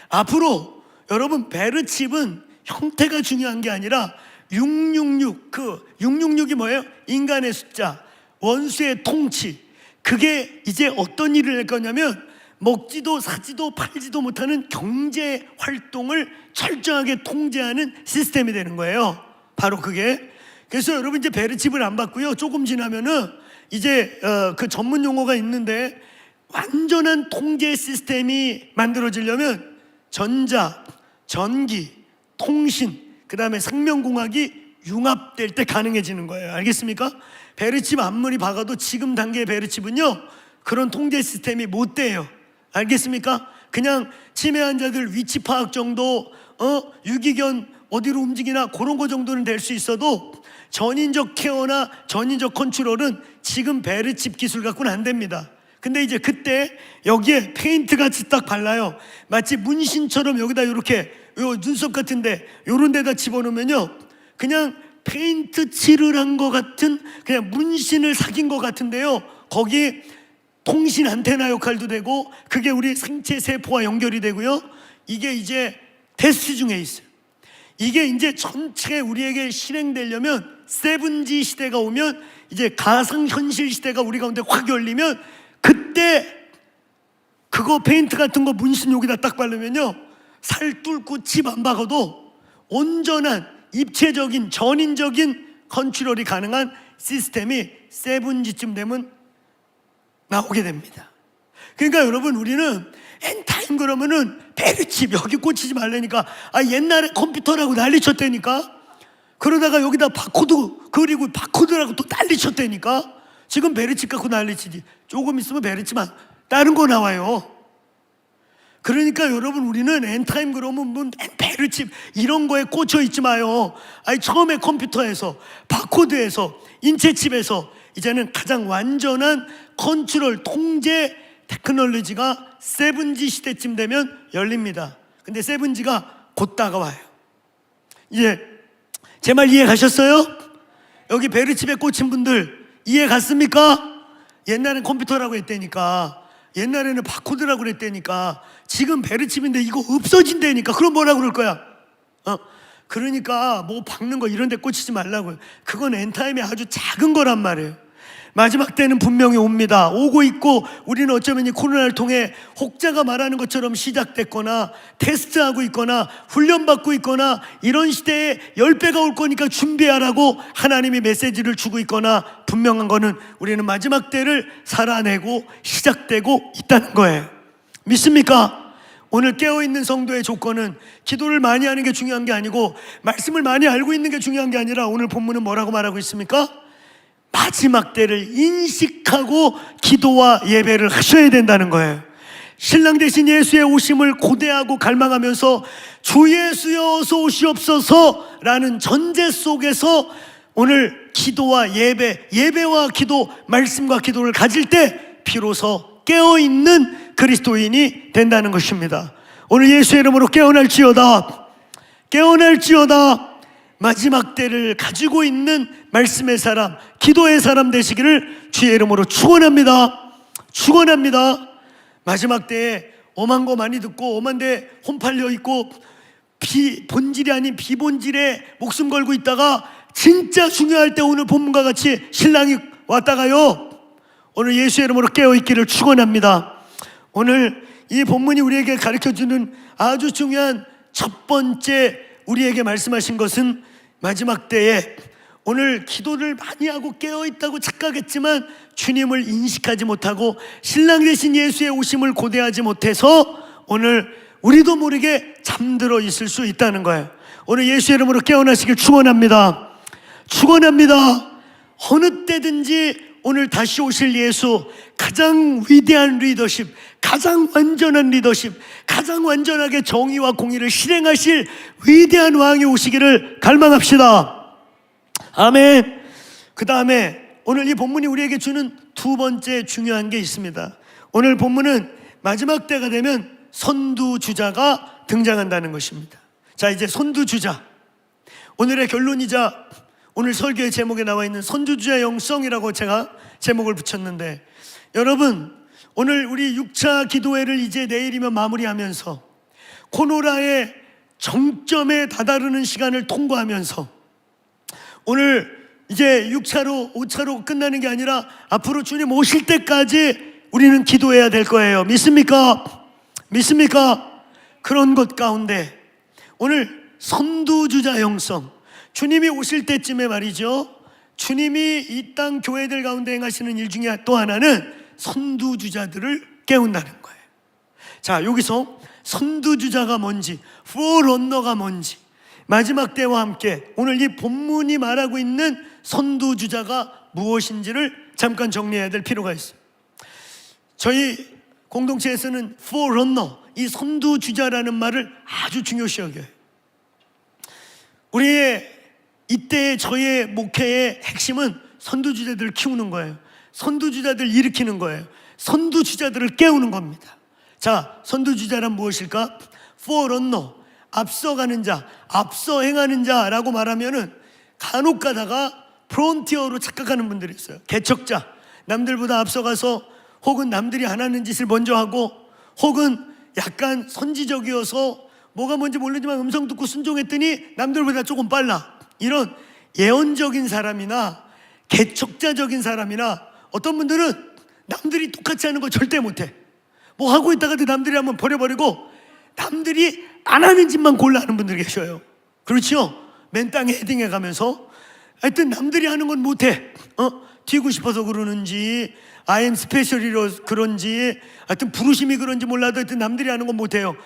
앞으로 여러분 베르칩은 형태가 중요한 게 아니라 666, 그 666이 뭐예요? 인간의 숫자, 원수의 통치. 그게 이제 어떤 일을 할 거냐면 먹지도 사지도 팔지도 못하는 경제 활동을 철저하게 통제하는 시스템이 되는 거예요. 바로 그게. 그래서 여러분 이제 베르칩을 안 받고요, 조금 지나면은 이제 그 전문 용어가 있는데 완전한 통제 시스템이 만들어지려면 전자, 전기, 통신, 그 다음에 생명공학이 융합될 때 가능해지는 거예요. 알겠습니까? 베르칩 아무리 박아도 지금 단계의 베르칩은요 그런 통제 시스템이 못 돼요. 알겠습니까? 그냥 치매 환자들 위치 파악 정도, 유기견 어디로 움직이나 그런 거 정도는 될 수 있어도 전인적 케어나 전인적 컨트롤은 지금 베르칩 기술 갖고는 안 됩니다. 근데 이제 그때 여기에 페인트 같이 딱 발라요. 마치 문신처럼 여기다 이렇게 요 눈썹 같은데 요런 데다 집어넣으면요 그냥 페인트 칠을 한 것 같은, 그냥 문신을 사귄 것 같은데요, 거기 통신 안테나 역할도 되고 그게 우리 생체 세포와 연결이 되고요. 이게 이제 테스트 중에 있어요. 이게 이제 전체 우리에게 실행되려면 7G 시대가 오면, 이제 가상현실 시대가 우리 가운데 확 열리면 그때 그거 페인트 같은 거 문신 여기다 딱 바르면요 살 뚫고 칩 안 박아도 온전한 입체적인 전인적인 컨트롤이 가능한 시스템이 7G쯤 되면 나오게 됩니다. 그러니까 여러분 우리는 엔타임 그러면은 베르칩 여기 꽂히지 말라니까, 옛날에 컴퓨터라고 난리 쳤다니까. 그러다가 여기다 바코드 그리고 바코드라고 또 난리 쳤다니까. 지금 베르칩 갖고 난리 치지. 조금 있으면 베르칩 다른 거 나와요. 그러니까 여러분 우리는 엔타임 그러면 뭐 베르칩 이런 거에 꽂혀 있지 마요. 처음에 컴퓨터에서 바코드에서 인체칩에서 이제는 가장 완전한 컨트롤 통제 테크놀로지가 7G 시대쯤 되면 열립니다. 근데 7G가 곧 다가와요. 이제 제 말 이해 가셨어요? 여기 베르칩에 꽂힌 분들 이해 갔습니까? 옛날엔 컴퓨터라고 했다니까, 옛날에는 바코드라고 그랬다니까, 지금 베르칩인데 이거 없어진다니까. 그럼 뭐라 그럴 거야? 그러니까 뭐 박는 거 이런 데 꽂히지 말라고요. 그건 엔타임의 아주 작은 거란 말이에요. 마지막 때는 분명히 옵니다. 오고 있고, 우리는 어쩌면 이 코로나를 통해 혹자가 말하는 것처럼 시작됐거나 테스트하고 있거나 훈련받고 있거나 이런 시대에 10배가 올 거니까 준비하라고 하나님이 메시지를 주고 있거나, 분명한 거는 우리는 마지막 때를 살아내고 시작되고 있다는 거예요. 믿습니까? 오늘 깨어있는 성도의 조건은 기도를 많이 하는 게 중요한 게 아니고 말씀을 많이 알고 있는 게 중요한 게 아니라 오늘 본문은 뭐라고 말하고 있습니까? 마지막 때를 인식하고 기도와 예배를 하셔야 된다는 거예요. 신랑 대신 예수의 오심을 고대하고 갈망하면서 주 예수여 어서 오시옵소서 라는 전제 속에서 오늘 기도와 예배와 기도, 말씀과 기도를 가질 때 비로소 깨어있는 그리스도인이 된다는 것입니다. 오늘 예수의 이름으로 깨어날지어다. 마지막 때를 가지고 있는 말씀의 사람, 기도의 사람 되시기를 주의 이름으로 축원합니다. 마지막 때에 엄한 거 많이 듣고 엄한 데 혼팔려 있고 본질이 아닌 비본질에 목숨 걸고 있다가 진짜 중요할 때 오늘 본문과 같이 신랑이 왔다가요, 오늘 예수의 이름으로 깨어있기를 축원합니다. 오늘 이 본문이 우리에게 가르쳐주는 아주 중요한 첫 번째 우리에게 말씀하신 것은 마지막 때에 오늘 기도를 많이 하고 깨어있다고 착각했지만 주님을 인식하지 못하고 신랑 되신 예수의 오심을 고대하지 못해서 오늘 우리도 모르게 잠들어 있을 수 있다는 거예요. 오늘 예수의 이름으로 깨어나시길 축원합니다. 어느 때든지 오늘 다시 오실 예수, 가장 위대한 리더십, 가장 완전한 리더십, 가장 완전하게 정의와 공의를 실행하실 위대한 왕이 오시기를 갈망합시다. 아멘. 그 다음에 오늘 이 본문이 우리에게 주는 두 번째 중요한 게 있습니다. 오늘 본문은 마지막 때가 되면 선두주자가 등장한다는 것입니다. 자, 이제 선두주자, 오늘의 결론이자 오늘 설교의 제목에 나와 있는 선두주자의 영성이라고 제가 제목을 붙였는데, 여러분 오늘 우리 6차 기도회를 이제 내일이면 마무리하면서 코노라의 정점에 다다르는 시간을 통과하면서 오늘 이제 6차로 5차로 끝나는 게 아니라 앞으로 주님 오실 때까지 우리는 기도해야 될 거예요. 믿습니까? 그런 것 가운데 오늘 선두주자 영성, 주님이 오실 때쯤에 말이죠, 주님이 이 땅 교회들 가운데 행하시는 일 중에 또 하나는 선두주자들을 깨운다는 거예요. 자, 여기서 선두주자가 뭔지, 포런너가 뭔지, 마지막 때와 함께 오늘 이 본문이 말하고 있는 선두주자가 무엇인지를 잠깐 정리해야 될 필요가 있어요. 저희 공동체에서는 포런너, 이 선두주자라는 말을 아주 중요시 여겨요. 우리의 이때의 저의 목회의 핵심은 선두주자들을 키우는 거예요. 선두주자들을 일으키는 거예요. 선두주자들을 깨우는 겁니다. 자, 선두주자란 무엇일까? 포런너, 앞서가는 자, 앞서 행하는 자라고 말하면은 간혹 가다가 프론티어로 착각하는 분들이 있어요. 개척자, 남들보다 앞서가서 혹은 남들이 안 하는 짓을 먼저 하고 혹은 약간 선지적이어서 뭐가 뭔지 모르지만 음성 듣고 순종했더니 남들보다 조금 빨라. 이런 예언적인 사람이나 개척자적인 사람이나 어떤 분들은 남들이 똑같이 하는 거 절대 못해. 뭐 하고 있다가도 남들이 하면 버려버리고 남들이 안 하는 짓만 골라 하는 분들 계셔요. 그렇죠? 맨 땅에 헤딩해 가면서 하여튼 남들이 하는 건 못해. 튀고 싶어서 그러는지 I am special이로 그런지 하여튼 부르심이 그런지 몰라도 하여튼 남들이 하는 건 못해요.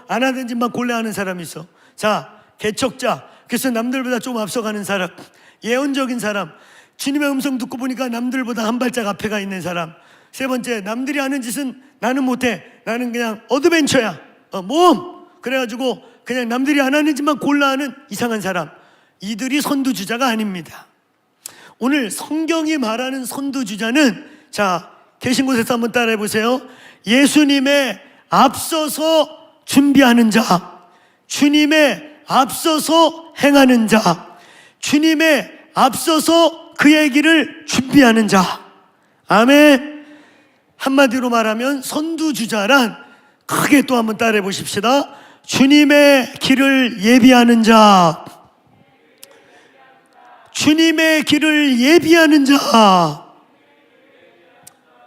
안 하는 짓만 골라 하는 사람이 있어. 자, 개척자, 그래서 남들보다 좀 앞서가는 사람, 예언적인 사람, 주님의 음성 듣고 보니까 남들보다 한 발짝 앞에 가 있는 사람. 세 번째, 남들이 하는 짓은 나는 못해. 나는 그냥 어드벤처야. 모험. 그래가지고 그냥 남들이 안 하는 짓만 골라 하는 이상한 사람. 이들이 선두주자가 아닙니다. 오늘 성경이 말하는 선두주자는, 자, 계신 곳에서 한번 따라해 보세요. 예수님의 앞서서 준비하는 자, 주님의 앞서서 행하는 자, 주님의 앞서서 그의 길을 준비하는 자. 아멘. 한마디로 말하면 선두주자란, 크게 또 한번 따라해 보십시다. 주님의 길을 예비하는 자, 주님의 길을 예비하는 자.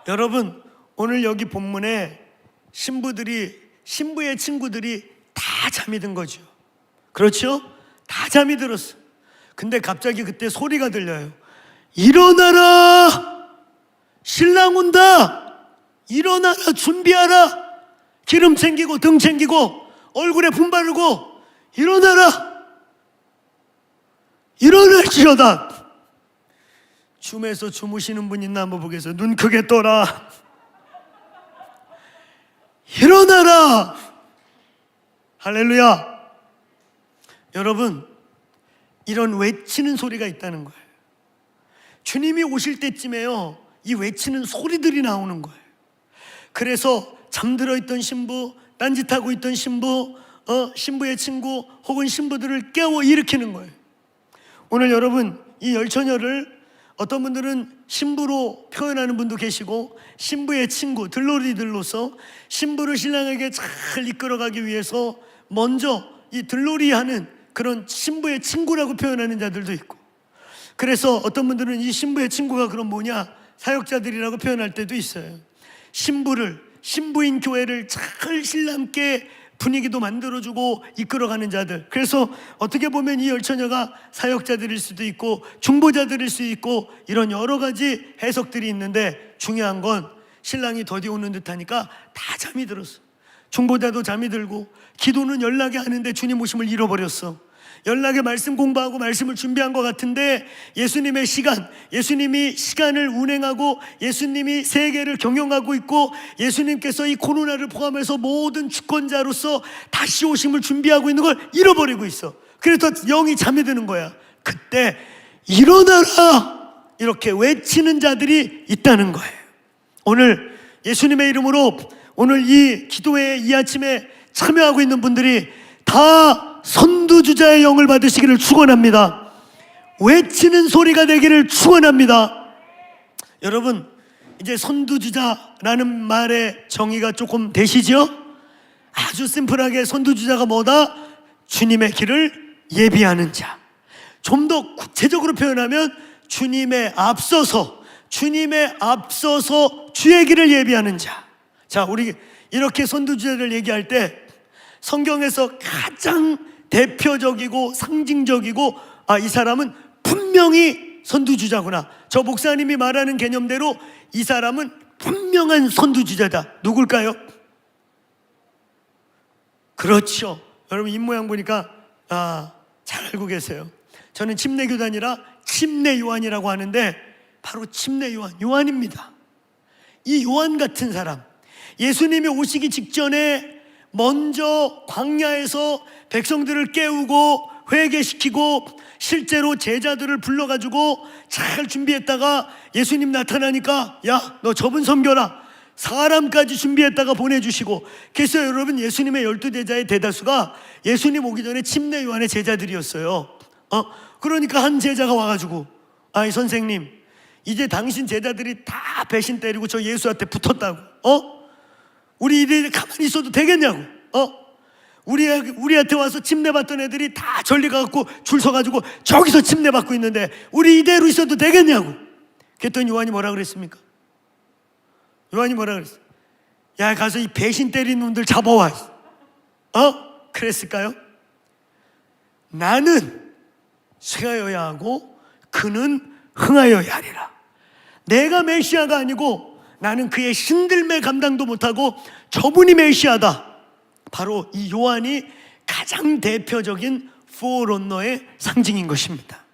여러분, 오늘 여기 본문에 신부의 친구들이 다 잠이 든 거죠. 그렇죠? 다 잠이 들었어. 근데 갑자기 그때 소리가 들려요. 일어나라! 신랑 온다! 일어나라! 준비하라! 기름 챙기고 등 챙기고 얼굴에 분 바르고 일어나라, 일어날지어다. 줌에서 주무시는 분 있나 한번 보겠어요. 눈 크게 떠라. 일어나라. 할렐루야. 여러분, 이런 외치는 소리가 있다는 거예요. 주님이 오실 때쯤에요, 이 외치는 소리들이 나오는 거예요. 그래서 잠들어 있던 신부, 딴짓하고 있던 신부, 신부의 친구 혹은 신부들을 깨워 일으키는 거예요. 오늘 여러분, 이 열처녀를 어떤 분들은 신부로 표현하는 분도 계시고, 신부의 친구, 들러리들로서 신부를 신랑에게 잘 이끌어가기 위해서 먼저 이 들러리하는 그런 신부의 친구라고 표현하는 자들도 있고, 그래서 어떤 분들은 이 신부의 친구가 그럼 뭐냐, 사역자들이라고 표현할 때도 있어요. 신부인 교회를 잘 신랑께 분위기도 만들어주고 이끌어가는 자들. 그래서 어떻게 보면 이 열처녀가 사역자들일 수도 있고 중보자들일 수도 있고 이런 여러 가지 해석들이 있는데, 중요한 건 신랑이 더디 오는 듯 하니까 다 잠이 들었어. 중보자도 잠이 들고, 기도는 연락이 하는데 주님 오심을 잃어버렸어. 연락에 말씀 공부하고 말씀을 준비한 것 같은데 예수님의 시간, 예수님이 시간을 운행하고 예수님이 세계를 경영하고 있고 예수님께서 이 코로나를 포함해서 모든 주권자로서 다시 오심을 준비하고 있는 걸 잃어버리고 있어. 그래서 영이 잠이 드는 거야. 그때 일어나라, 이렇게 외치는 자들이 있다는 거예요. 오늘 예수님의 이름으로 오늘 이 기도회 이 아침에 참여하고 있는 분들이 다 선두주자의 영을 받으시기를 축원합니다. 외치는 소리가 되기를 축원합니다. 여러분, 이제 선두주자라는 말의 정의가 조금 되시죠? 아주 심플하게 선두주자가 뭐다? 주님의 길을 예비하는 자. 좀 더 구체적으로 표현하면 주님의 앞서서 주의 길을 예비하는 자. 자, 우리 이렇게 선두주자를 얘기할 때 성경에서 가장 대표적이고 상징적이고, 이 사람은 분명히 선두주자구나, 저 목사님이 말하는 개념대로 이 사람은 분명한 선두주자다. 누굴까요? 그렇죠. 여러분 입모양 보니까 잘 알고 계세요. 저는 침례교단이라 침례요한이라고 하는데 바로 침례요한입니다. 이 요한 같은 사람, 예수님이 오시기 직전에 먼저 광야에서 백성들을 깨우고 회개시키고 실제로 제자들을 불러가지고 잘 준비했다가 예수님 나타나니까 야, 너 저분 섬겨라, 사람까지 준비했다가 보내주시고. 그래서 여러분, 예수님의 12제자의 대다수가 예수님 오기 전에 침례 요한의 제자들이었어요. 그러니까 한 제자가 와가지고, 아이 선생님, 이제 당신 제자들이 다 배신 때리고 저 예수한테 붙었다고, 우리 이래 가만히 있어도 되겠냐고, 우리한테 와서 침례받던 애들이 다 전리 가갖고 줄 서가지고 저기서 침례받고 있는데 우리 이대로 있어도 되겠냐고. 그랬더니 요한이 뭐라 그랬습니까? 요한이 뭐라 그랬어? 야, 가서 이 배신 때리는 놈들 잡아와. 그랬을까요? 나는 쇠하여야 하고 그는 흥하여야 하리라. 내가 메시아가 아니고 나는 그의 신들매 감당도 못하고 저분이 메시아다. 바로 이 요한이 가장 대표적인 포런너의 상징인 것입니다.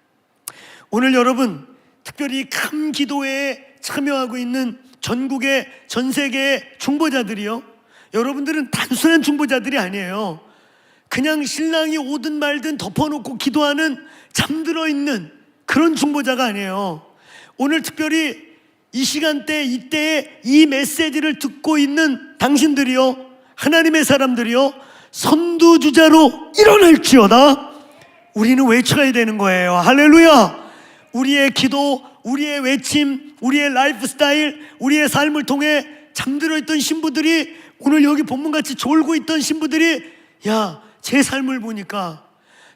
오늘 여러분, 특별히 큰 기도회에 참여하고 있는 전국의 전 세계의 중보자들이요, 여러분들은 단순한 중보자들이 아니에요. 그냥 신랑이 오든 말든 덮어놓고 기도하는 잠들어 있는 그런 중보자가 아니에요. 오늘 특별히 이 시간대 이때에 이 메시지를 듣고 있는 당신들이요, 하나님의 사람들이요, 선두주자로 일어날지어다. 우리는 외쳐야 되는 거예요. 할렐루야. 우리의 기도, 우리의 외침, 우리의 라이프 스타일, 우리의 삶을 통해 잠들어 있던 신부들이, 오늘 여기 본문같이 졸고 있던 신부들이, 야, 제 삶을 보니까,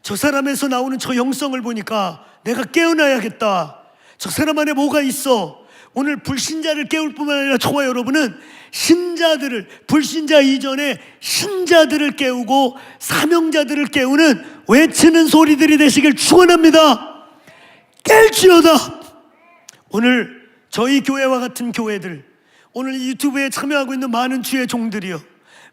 저 사람에서 나오는 저 영성을 보니까 내가 깨어나야겠다. 저 사람 안에 뭐가 있어. 오늘 불신자를 깨울 뿐만 아니라 저와 여러분은 신자들을, 불신자 이전에 신자들을 깨우고 사명자들을 깨우는 외치는 소리들이 되시길 축원합니다. 깰지어다. 오늘 저희 교회와 같은 교회들, 오늘 유튜브에 참여하고 있는 많은 주의 종들이요,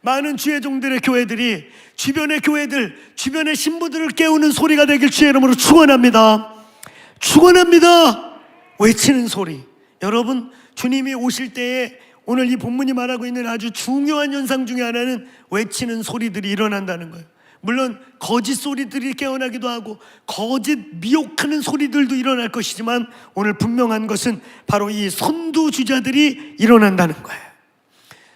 많은 주의 종들의 교회들이 주변의 교회들, 주변의 신부들을 깨우는 소리가 되길 주의 이름으로 축원합니다. 축원합니다. 외치는 소리. 여러분, 주님이 오실 때에 오늘 이 본문이 말하고 있는 아주 중요한 현상 중에 하나는 외치는 소리들이 일어난다는 거예요. 물론 거짓 소리들이 깨어나기도 하고 거짓 미혹하는 소리들도 일어날 것이지만 오늘 분명한 것은 바로 이 선두주자들이 일어난다는 거예요.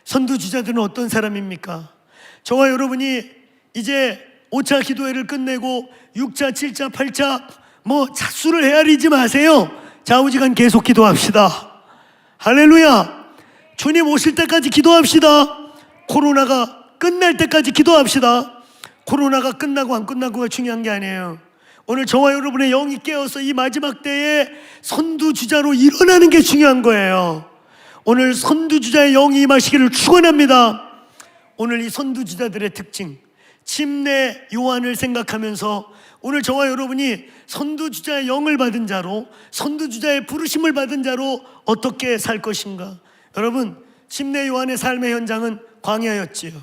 선두주자들은 어떤 사람입니까? 저와 여러분이 이제 5차 기도회를 끝내고 6차, 7차, 8차 차수를 헤아리지 마세요. 좌우지간 계속 기도합시다. 할렐루야. 주님 오실 때까지 기도합시다. 코로나가 끝날 때까지 기도합시다. 코로나가 끝나고 안 끝나고가 중요한 게 아니에요. 오늘 저와 여러분의 영이 깨어서 이 마지막 때에 선두주자로 일어나는 게 중요한 거예요. 오늘 선두주자의 영이 임하시기를 축원합니다. 오늘 이 선두주자들의 특징, 침례 요한을 생각하면서 오늘 저와 여러분이 선두주자의 영을 받은 자로, 선두주자의 부르심을 받은 자로 어떻게 살 것인가. 여러분, 침례 요한의 삶의 현장은 광야였지요.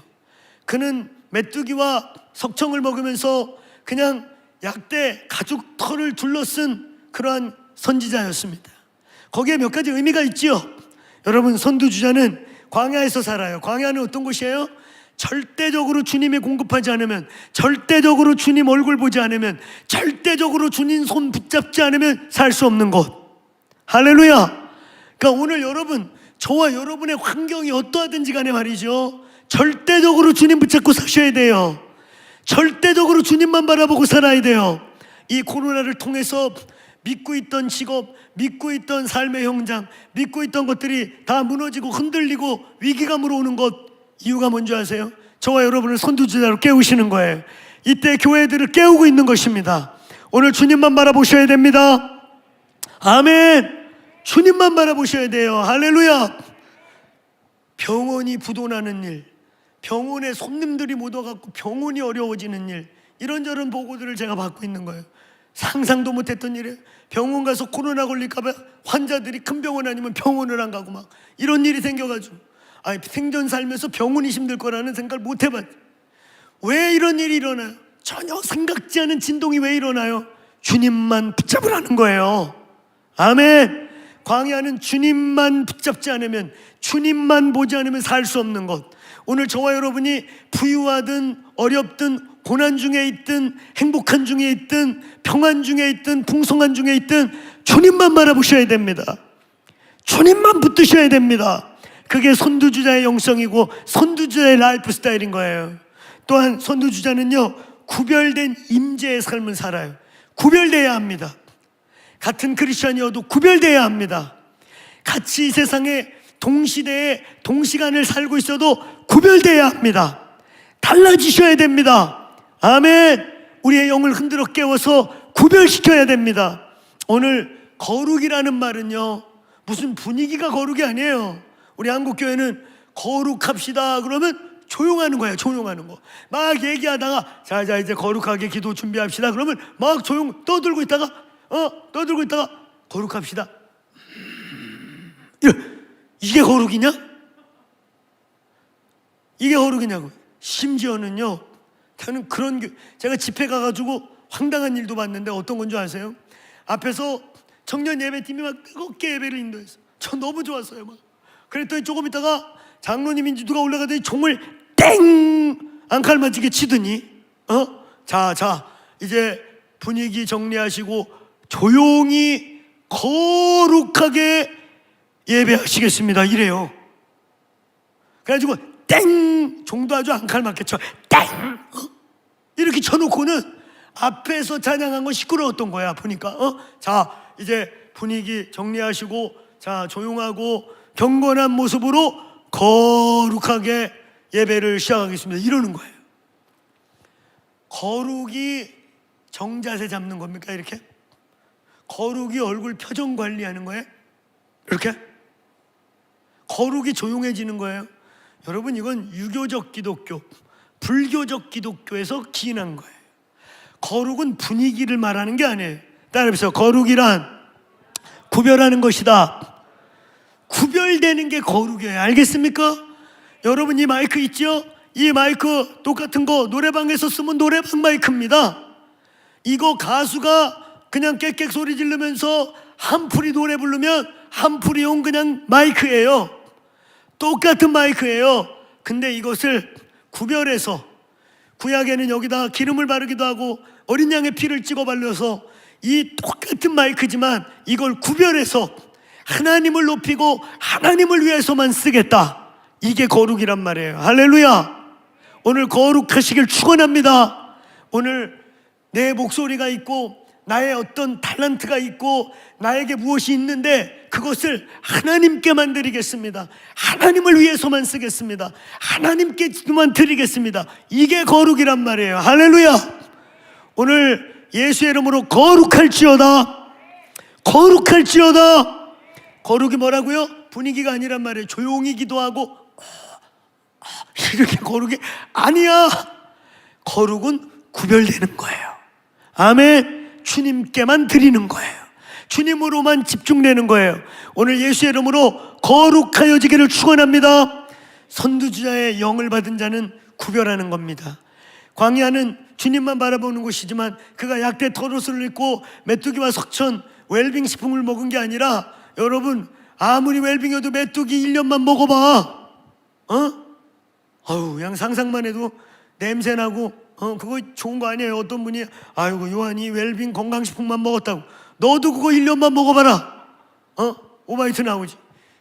그는 메뚜기와 석청을 먹으면서 그냥 약대 가죽 털을 둘러쓴 그러한 선지자였습니다. 거기에 몇 가지 의미가 있지요. 여러분, 선두주자는 광야에서 살아요. 광야는 어떤 곳이에요? 절대적으로 주님이 공급하지 않으면, 절대적으로 주님 얼굴 보지 않으면, 절대적으로 주님 손 붙잡지 않으면 살 수 없는 곳. 할렐루야. 그러니까 오늘 여러분, 저와 여러분의 환경이 어떠하든지 간에 말이죠, 절대적으로 주님 붙잡고 사셔야 돼요. 절대적으로 주님만 바라보고 살아야 돼요. 이 코로나를 통해서 믿고 있던 직업, 믿고 있던 삶의 현장, 믿고 있던 것들이 다 무너지고 흔들리고 위기감으로 오는 것, 이유가 뭔지 아세요? 저와 여러분을 선두주자로 깨우시는 거예요. 이때 교회들을 깨우고 있는 것입니다. 오늘 주님만 바라보셔야 됩니다. 아멘. 주님만 바라보셔야 돼요. 할렐루야. 병원이 부도나는 일, 병원에 손님들이 못 와갖고 병원이 어려워지는 일, 이런저런 보고들을 제가 받고 있는 거예요. 상상도 못했던 일이에요. 병원 가서 코로나 걸릴까봐 환자들이 큰 병원 아니면 병원을 안 가고 막 이런 일이 생겨가지고, 생전 살면서 병원이 힘들 거라는 생각을 못 해봤죠. 왜 이런 일이 일어나요? 전혀 생각지 않은 진동이 왜 일어나요? 주님만 붙잡으라는 거예요. 아멘. 광야는 주님만 붙잡지 않으면, 주님만 보지 않으면 살 수 없는 것. 오늘 저와 여러분이 부유하든 어렵든 고난 중에 있든 행복한 중에 있든 평안 중에 있든 풍성한 중에 있든 주님만 바라보셔야 됩니다. 주님만 붙드셔야 됩니다. 그게 선두주자의 영성이고 선두주자의 라이프 스타일인 거예요. 또한 선두주자는요, 구별된 임재의 삶을 살아요. 구별돼야 합니다. 같은 크리스천이어도 구별돼야 합니다. 같이 이 세상에 동시대에 동시간을 살고 있어도 구별돼야 합니다. 달라지셔야 됩니다. 아멘. 우리의 영을 흔들어 깨워서 구별시켜야 됩니다. 오늘 거룩이라는 말은요, 무슨 분위기가 거룩이 아니에요. 우리 한국교회는 거룩합시다 그러면 조용하는 거예요. 조용하는 거. 막 얘기하다가 자 이제 거룩하게 기도 준비합시다 그러면 막 떠들고 있다가 거룩합시다. 이게 거룩이냐? 이게 거룩이냐고. 심지어는요, 저는 제가 집회 가가지고 황당한 일도 봤는데 어떤 건 줄 아세요? 앞에서 청년 예배팀이 막 뜨겁게 예배를 인도했어. 저 너무 좋았어요. 막 그랬더니 조금 있다가 장로님인지 누가 올라가더니 종을 땡 앙칼맞게 치더니 자 이제 분위기 정리하시고 조용히 거룩하게 예배하시겠습니다 이래요. 그래가지고 땡 종도 아주 앙칼맞게 쳐 땡 이렇게 쳐놓고는 앞에서 찬양한 건 시끄러웠던 거야. 보니까 자 이제 분위기 정리하시고 자 조용하고 경건한 모습으로 거룩하게 예배를 시작하겠습니다 이러는 거예요. 거룩이 정자세 잡는 겁니까? 이렇게? 거룩이 얼굴 표정 관리하는 거예요? 이렇게? 거룩이 조용해지는 거예요? 여러분, 이건 유교적 기독교, 불교적 기독교에서 기인한 거예요. 거룩은 분위기를 말하는 게 아니에요. 따라해보세요. 거룩이란 구별하는 것이다. 구별되는 게 거룩이에요. 알겠습니까? 여러분, 이 마이크 있죠? 이 마이크 똑같은 거 노래방에서 쓰면 노래방 마이크입니다. 이거 가수가 그냥 깨깨 소리 지르면서 한풀이 노래 부르면 한풀이용 그냥 마이크예요. 똑같은 마이크예요. 근데 이것을 구별해서, 구약에는 여기다 기름을 바르기도 하고 어린 양의 피를 찍어 발라서 이 똑같은 마이크지만 이걸 구별해서 하나님을 높이고 하나님을 위해서만 쓰겠다. 이게 거룩이란 말이에요. 할렐루야. 오늘 거룩하시길 축원합니다. 오늘 내 목소리가 있고 나의 어떤 탤런트가 있고 나에게 무엇이 있는데 그것을 하나님께만 드리겠습니다. 하나님을 위해서만 쓰겠습니다. 하나님께만 드리겠습니다. 이게 거룩이란 말이에요. 할렐루야. 오늘 예수의 이름으로 거룩할지어다. 거룩할지어다. 거룩이 뭐라고요? 분위기가 아니란 말이에요. 조용히 기도하고 이렇게 거룩이 아니야. 거룩은 구별되는 거예요. 아멘. 주님께만 드리는 거예요. 주님으로만 집중되는 거예요. 오늘 예수의 이름으로 거룩하여지기를 축원합니다. 선두주자의 영을 받은 자는 구별하는 겁니다. 광야는 주님만 바라보는 곳이지만 그가 약대 털옷을 입고 메뚜기와 석천 웰빙 식품을 먹은 게 아니라, 여러분 아무리 웰빙이어도 메뚜기 1년만 먹어봐. 그냥 상상만 해도 냄새나고 그거 좋은 거 아니에요. 어떤 분이 아이고 요한이 웰빙 건강식품만 먹었다고. 너도 그거 1년만 먹어봐라. 오바이트 나오지.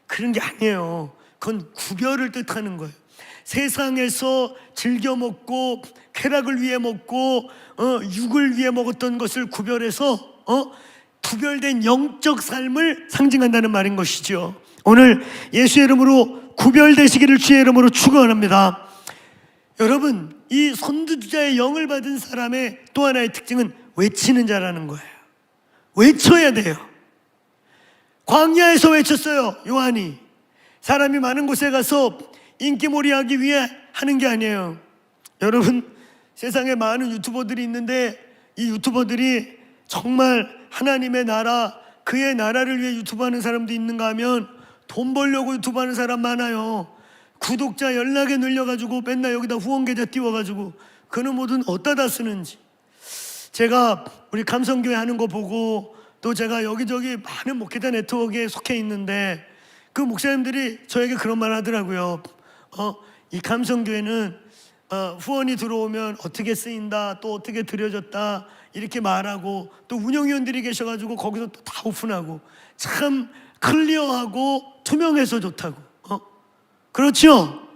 그런 게 아니에요. 그건 구별을 뜻하는 거예요. 세상에서 즐겨 먹고 쾌락을 위해 먹고 육을 위해 먹었던 것을 구별해서 구별된 영적 삶을 상징한다는 말인 것이죠. 오늘 예수의 이름으로 구별되시기를 주의 이름으로 축원합니다. 여러분, 이 선두주자의 영을 받은 사람의 또 하나의 특징은 외치는 자라는 거예요. 외쳐야 돼요. 광야에서 외쳤어요. 요한이 사람이 많은 곳에 가서 인기몰이하기 위해 하는 게 아니에요. 여러분, 세상에 많은 유튜버들이 있는데 이 유튜버들이 정말 하나님의 나라, 그의 나라를 위해 유튜브하는 사람도 있는가 하면 돈 벌려고 유튜브하는 사람 많아요. 구독자 연락에 늘려가지고 맨날 여기다 후원 계좌 띄워가지고 그는 뭐든 어디다 쓰는지. 제가 우리 감성교회 하는 거 보고 또 제가 여기저기 많은 목회자 네트워크에 속해 있는데 그 목사님들이 저에게 그런 말 하더라고요. 이 감성교회는 후원이 들어오면 어떻게 쓰인다, 또 어떻게 드려졌다 이렇게 말하고, 또 운영위원들이 계셔가지고 거기서 또 다 오픈하고 참 클리어하고 투명해서 좋다고. 그렇죠?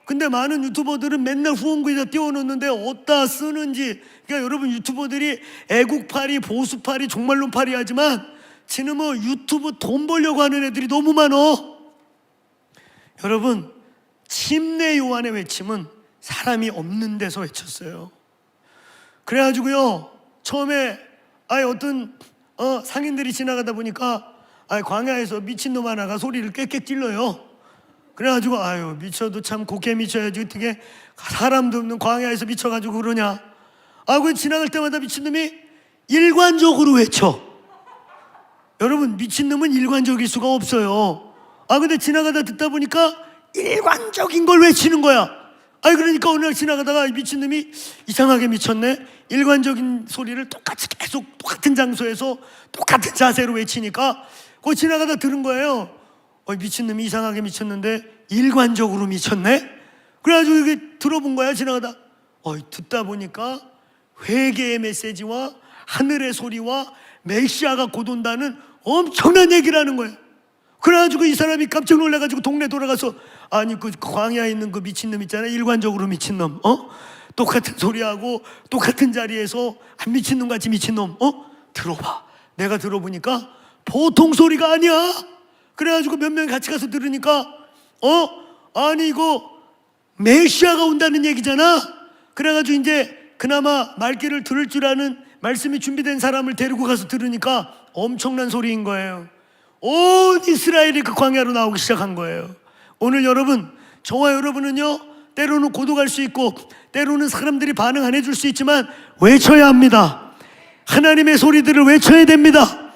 근데 많은 유튜버들은 맨날 후원구에다 띄워놓는데 어디다 쓰는지. 그러니까 여러분, 유튜버들이 애국팔이 보수팔이 종말론팔이 하지만 지금 뭐 유튜브 돈 벌려고 하는 애들이 너무 많어. 여러분, 침례 요한의 외침은 사람이 없는 데서 외쳤어요. 그래가지고요, 처음에 어떤 상인들이 지나가다 보니까 광야에서 미친놈 하나가 소리를 꽥꽥 찔러요. 그래가지고 미쳐도 참 곱게 미쳐야지 어떻게 사람도 없는 광야에서 미쳐가지고 그러냐. 그 지나갈 때마다 미친놈이 일관적으로 외쳐. 여러분, 미친놈은 일관적일 수가 없어요. 근데 지나가다 듣다 보니까 일관적인 걸 외치는 거야. 그러니까 어느 날 지나가다가 미친놈이 이상하게 미쳤네. 일관적인 소리를 똑같이 계속 똑같은 장소에서 똑같은 자세로 외치니까 거기 지나가다 들은 거예요. 미친놈이 이상하게 미쳤는데 일관적으로 미쳤네. 그래가지고 이렇게 들어본 거야. 지나가다 듣다 보니까 회개의 메시지와 하늘의 소리와 메시아가 곧 온다는 엄청난 얘기를 하는 거예요. 그래가지고 이 사람이 깜짝 놀라가지고 동네 돌아가서 그 광야에 있는 그 미친놈 있잖아요. 일관적으로 미친놈, 똑같은 소리하고 똑같은 자리에서 안 미친놈 같이 미친놈, 들어봐. 내가 들어보니까 보통 소리가 아니야. 그래가지고 몇 명이 같이 가서 들으니까 이거 메시아가 온다는 얘기잖아. 그래가지고 이제 그나마 말귀를 들을 줄 아는 말씀이 준비된 사람을 데리고 가서 들으니까 엄청난 소리인 거예요. 온 이스라엘이 그 광야로 나오기 시작한 거예요. 오늘 여러분, 저와 여러분은요, 때로는 고독할 수 있고 때로는 사람들이 반응 안 해줄 수 있지만 외쳐야 합니다. 하나님의 소리들을 외쳐야 됩니다.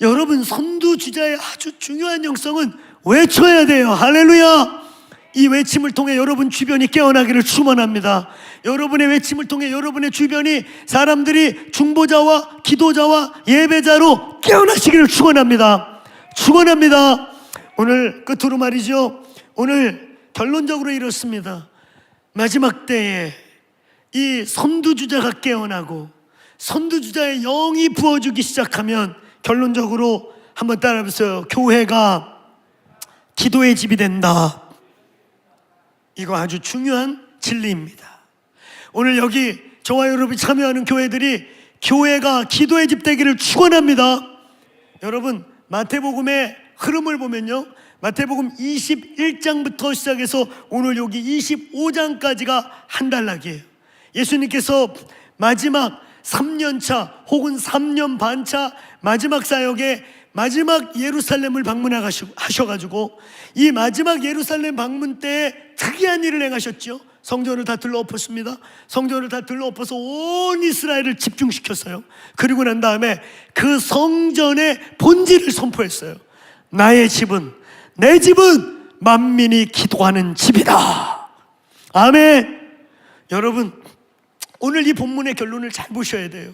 여러분, 선두주자의 아주 중요한 영성은 외쳐야 돼요. 할렐루야. 이 외침을 통해 여러분 주변이 깨어나기를 축원합니다. 여러분의 외침을 통해 여러분의 주변이 사람들이 중보자와 기도자와 예배자로 깨어나시기를 축원합니다. 축원합니다. 오늘 끝으로 말이죠. 오늘 결론적으로 이렇습니다. 마지막 때에 이 선두주자가 깨어나고 선두주자의 영이 부어주기 시작하면 결론적으로 한번 따라해보세요. 교회가 기도의 집이 된다. 이거 아주 중요한 진리입니다. 오늘 여기 저와 여러분이 참여하는 교회들이 교회가 기도의 집 되기를 축원합니다. 여러분 마태복음의 흐름을 보면요, 마태복음 21장부터 시작해서 오늘 여기 25장까지가 한 단락이에요. 예수님께서 마지막 3년차 혹은 3년 반차 마지막 사역에 마지막 예루살렘을 방문하셔가지고 이 마지막 예루살렘 방문 때에 특이한 일을 행하셨죠. 성전을 다 들러엎었습니다. 성전을 다 들러엎어서 온 이스라엘을 집중시켰어요. 그리고 난 다음에 그 성전의 본질을 선포했어요. 나의 집은, 내 집은 만민이 기도하는 집이다. 아멘. 여러분 오늘 이 본문의 결론을 잘 보셔야 돼요.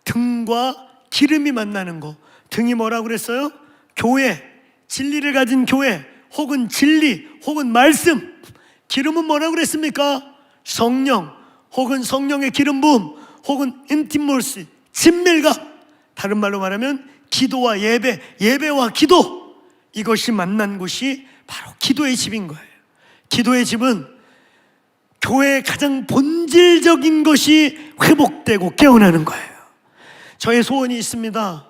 등과 기름이 만나는 거. 등이 뭐라고 그랬어요? 교회, 진리를 가진 교회, 혹은 진리, 혹은 말씀. 기름은 뭐라고 그랬습니까? 성령, 혹은 성령의 기름 부음, 혹은 인티머시, 친밀감. 다른 말로 말하면 기도와 예배, 예배와 기도. 이것이 만난 곳이 바로 기도의 집인 거예요. 기도의 집은 교회의 가장 본질적인 것이 회복되고 깨어나는 거예요. 저의 소원이 있습니다.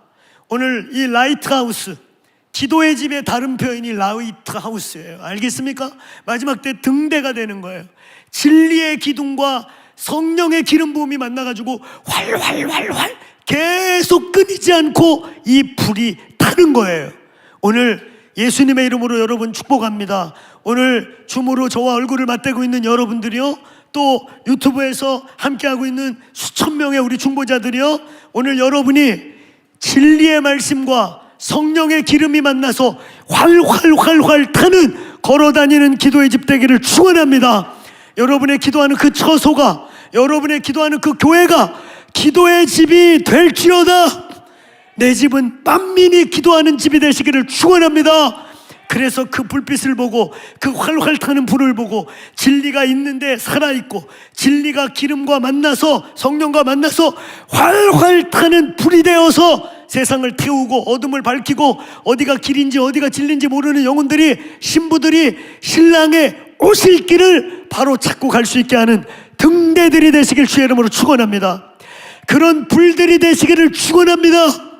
오늘 이 라이트하우스, 기도의 집의 다른 표현이 라이트하우스예요. 알겠습니까? 마지막 때 등대가 되는 거예요. 진리의 기둥과 성령의 기름 부음이 만나가지고 활활활활 계속 끊이지 않고 이 불이 타는 거예요. 오늘 예수님의 이름으로 여러분 축복합니다. 오늘 줌으로 저와 얼굴을 맞대고 있는 여러분들이요, 또 유튜브에서 함께하고 있는 수천 명의 우리 중보자들이요, 오늘 여러분이 진리의 말씀과 성령의 기름이 만나서 활활활활 타는 걸어다니는 기도의 집 되기를 축원합니다. 여러분의 기도하는 그 처소가, 여러분의 기도하는 그 교회가 기도의 집이 될지어다. 내 집은 만민이 기도하는 집이 되시기를 축원합니다. 그래서 그 불빛을 보고 그 활활 타는 불을 보고 진리가 있는데 살아있고 진리가 기름과 만나서 성령과 만나서 활활 타는 불이 되어서 세상을 태우고 어둠을 밝히고 어디가 길인지 어디가 진리인지 모르는 영혼들이, 신부들이 신랑의 오실 길을 바로 찾고 갈 수 있게 하는 등대들이 되시길 주의 이름으로 축원합니다. 그런 불들이 되시기를 축원합니다.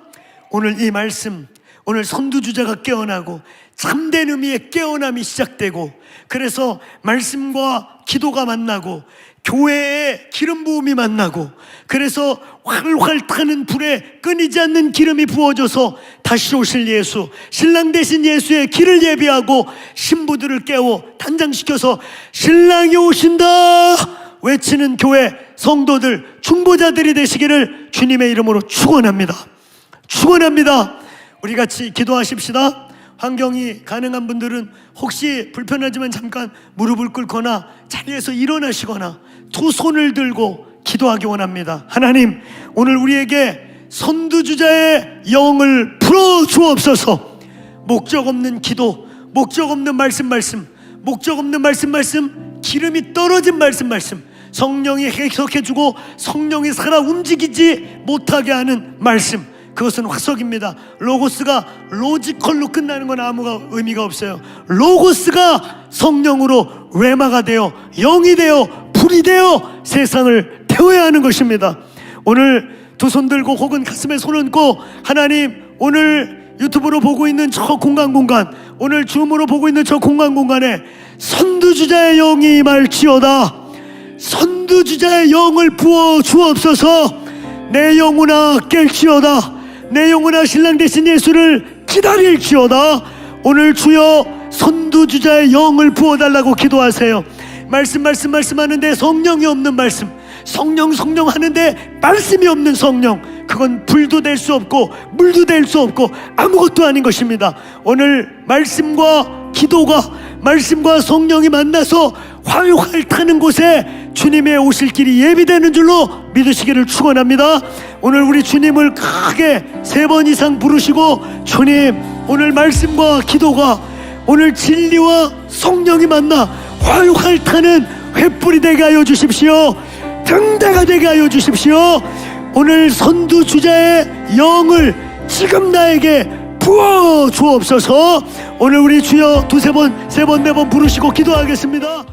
오늘 이 말씀, 오늘 선두주자가 깨어나고 참된 의미의 깨어남이 시작되고, 그래서 말씀과 기도가 만나고 교회의 기름 부음이 만나고, 그래서 활활 타는 불에 끊이지 않는 기름이 부어져서 다시 오실 예수, 신랑 되신 예수의 길을 예비하고 신부들을 깨워 단장시켜서 신랑이 오신다 외치는 교회 성도들, 중보자들이 되시기를 주님의 이름으로 축원합니다. 축원합니다. 우리 같이 기도하십시다. 환경이 가능한 분들은 혹시 불편하지만 잠깐 무릎을 꿇거나 자리에서 일어나시거나 두 손을 들고 기도하기 원합니다. 하나님, 오늘 우리에게 선두주자의 영을 불어주옵소서. 목적 없는 기도, 목적 없는 말씀, 목적 없는 말씀, 기름이 떨어진 말씀, 성령이 해석해주고 성령이 살아 움직이지 못하게 하는 말씀, 그것은 화석입니다. 로고스가 로지컬로 끝나는 건 아무 의미가 없어요. 로고스가 성령으로 레마가 되어 영이 되어 불이 되어 세상을 태워야 하는 것입니다. 오늘 두 손 들고 혹은 가슴에 손 얹고, 하나님, 오늘 유튜브로 보고 있는 저 공간, 오늘 줌으로 보고 있는 저 공간에 선두주자의 영이 임할지어다. 선두주자의 영을 부어 주옵소서. 내 영혼아 깰지어다. 내 영혼아 신랑 되신 예수를 기다릴지어다. 오늘 주여 선두주자의 영을 부어달라고 기도하세요. 말씀하는데 성령이 없는 말씀, 성령 하는데 말씀이 없는 성령, 그건 불도 될 수 없고 물도 될 수 없고 아무것도 아닌 것입니다. 오늘 말씀과 기도가 말씀과 성령이 만나서 화요할 타는 곳에 주님의 오실 길이 예비되는 줄로 믿으시기를 축원합니다. 오늘 우리 주님을 크게 3번 이상 부르시고, 주님, 오늘 말씀과 기도가 오늘 진리와 성령이 만나 화요할 타는 횃불이 되게 하여 주십시오. 등대가 되게 하여 주십시오. 오늘 선두주자의 영을 지금 나에게 부어 주옵소서. 오늘 우리 주여 2, 3번, 3번, 4번 부르시고 기도하겠습니다.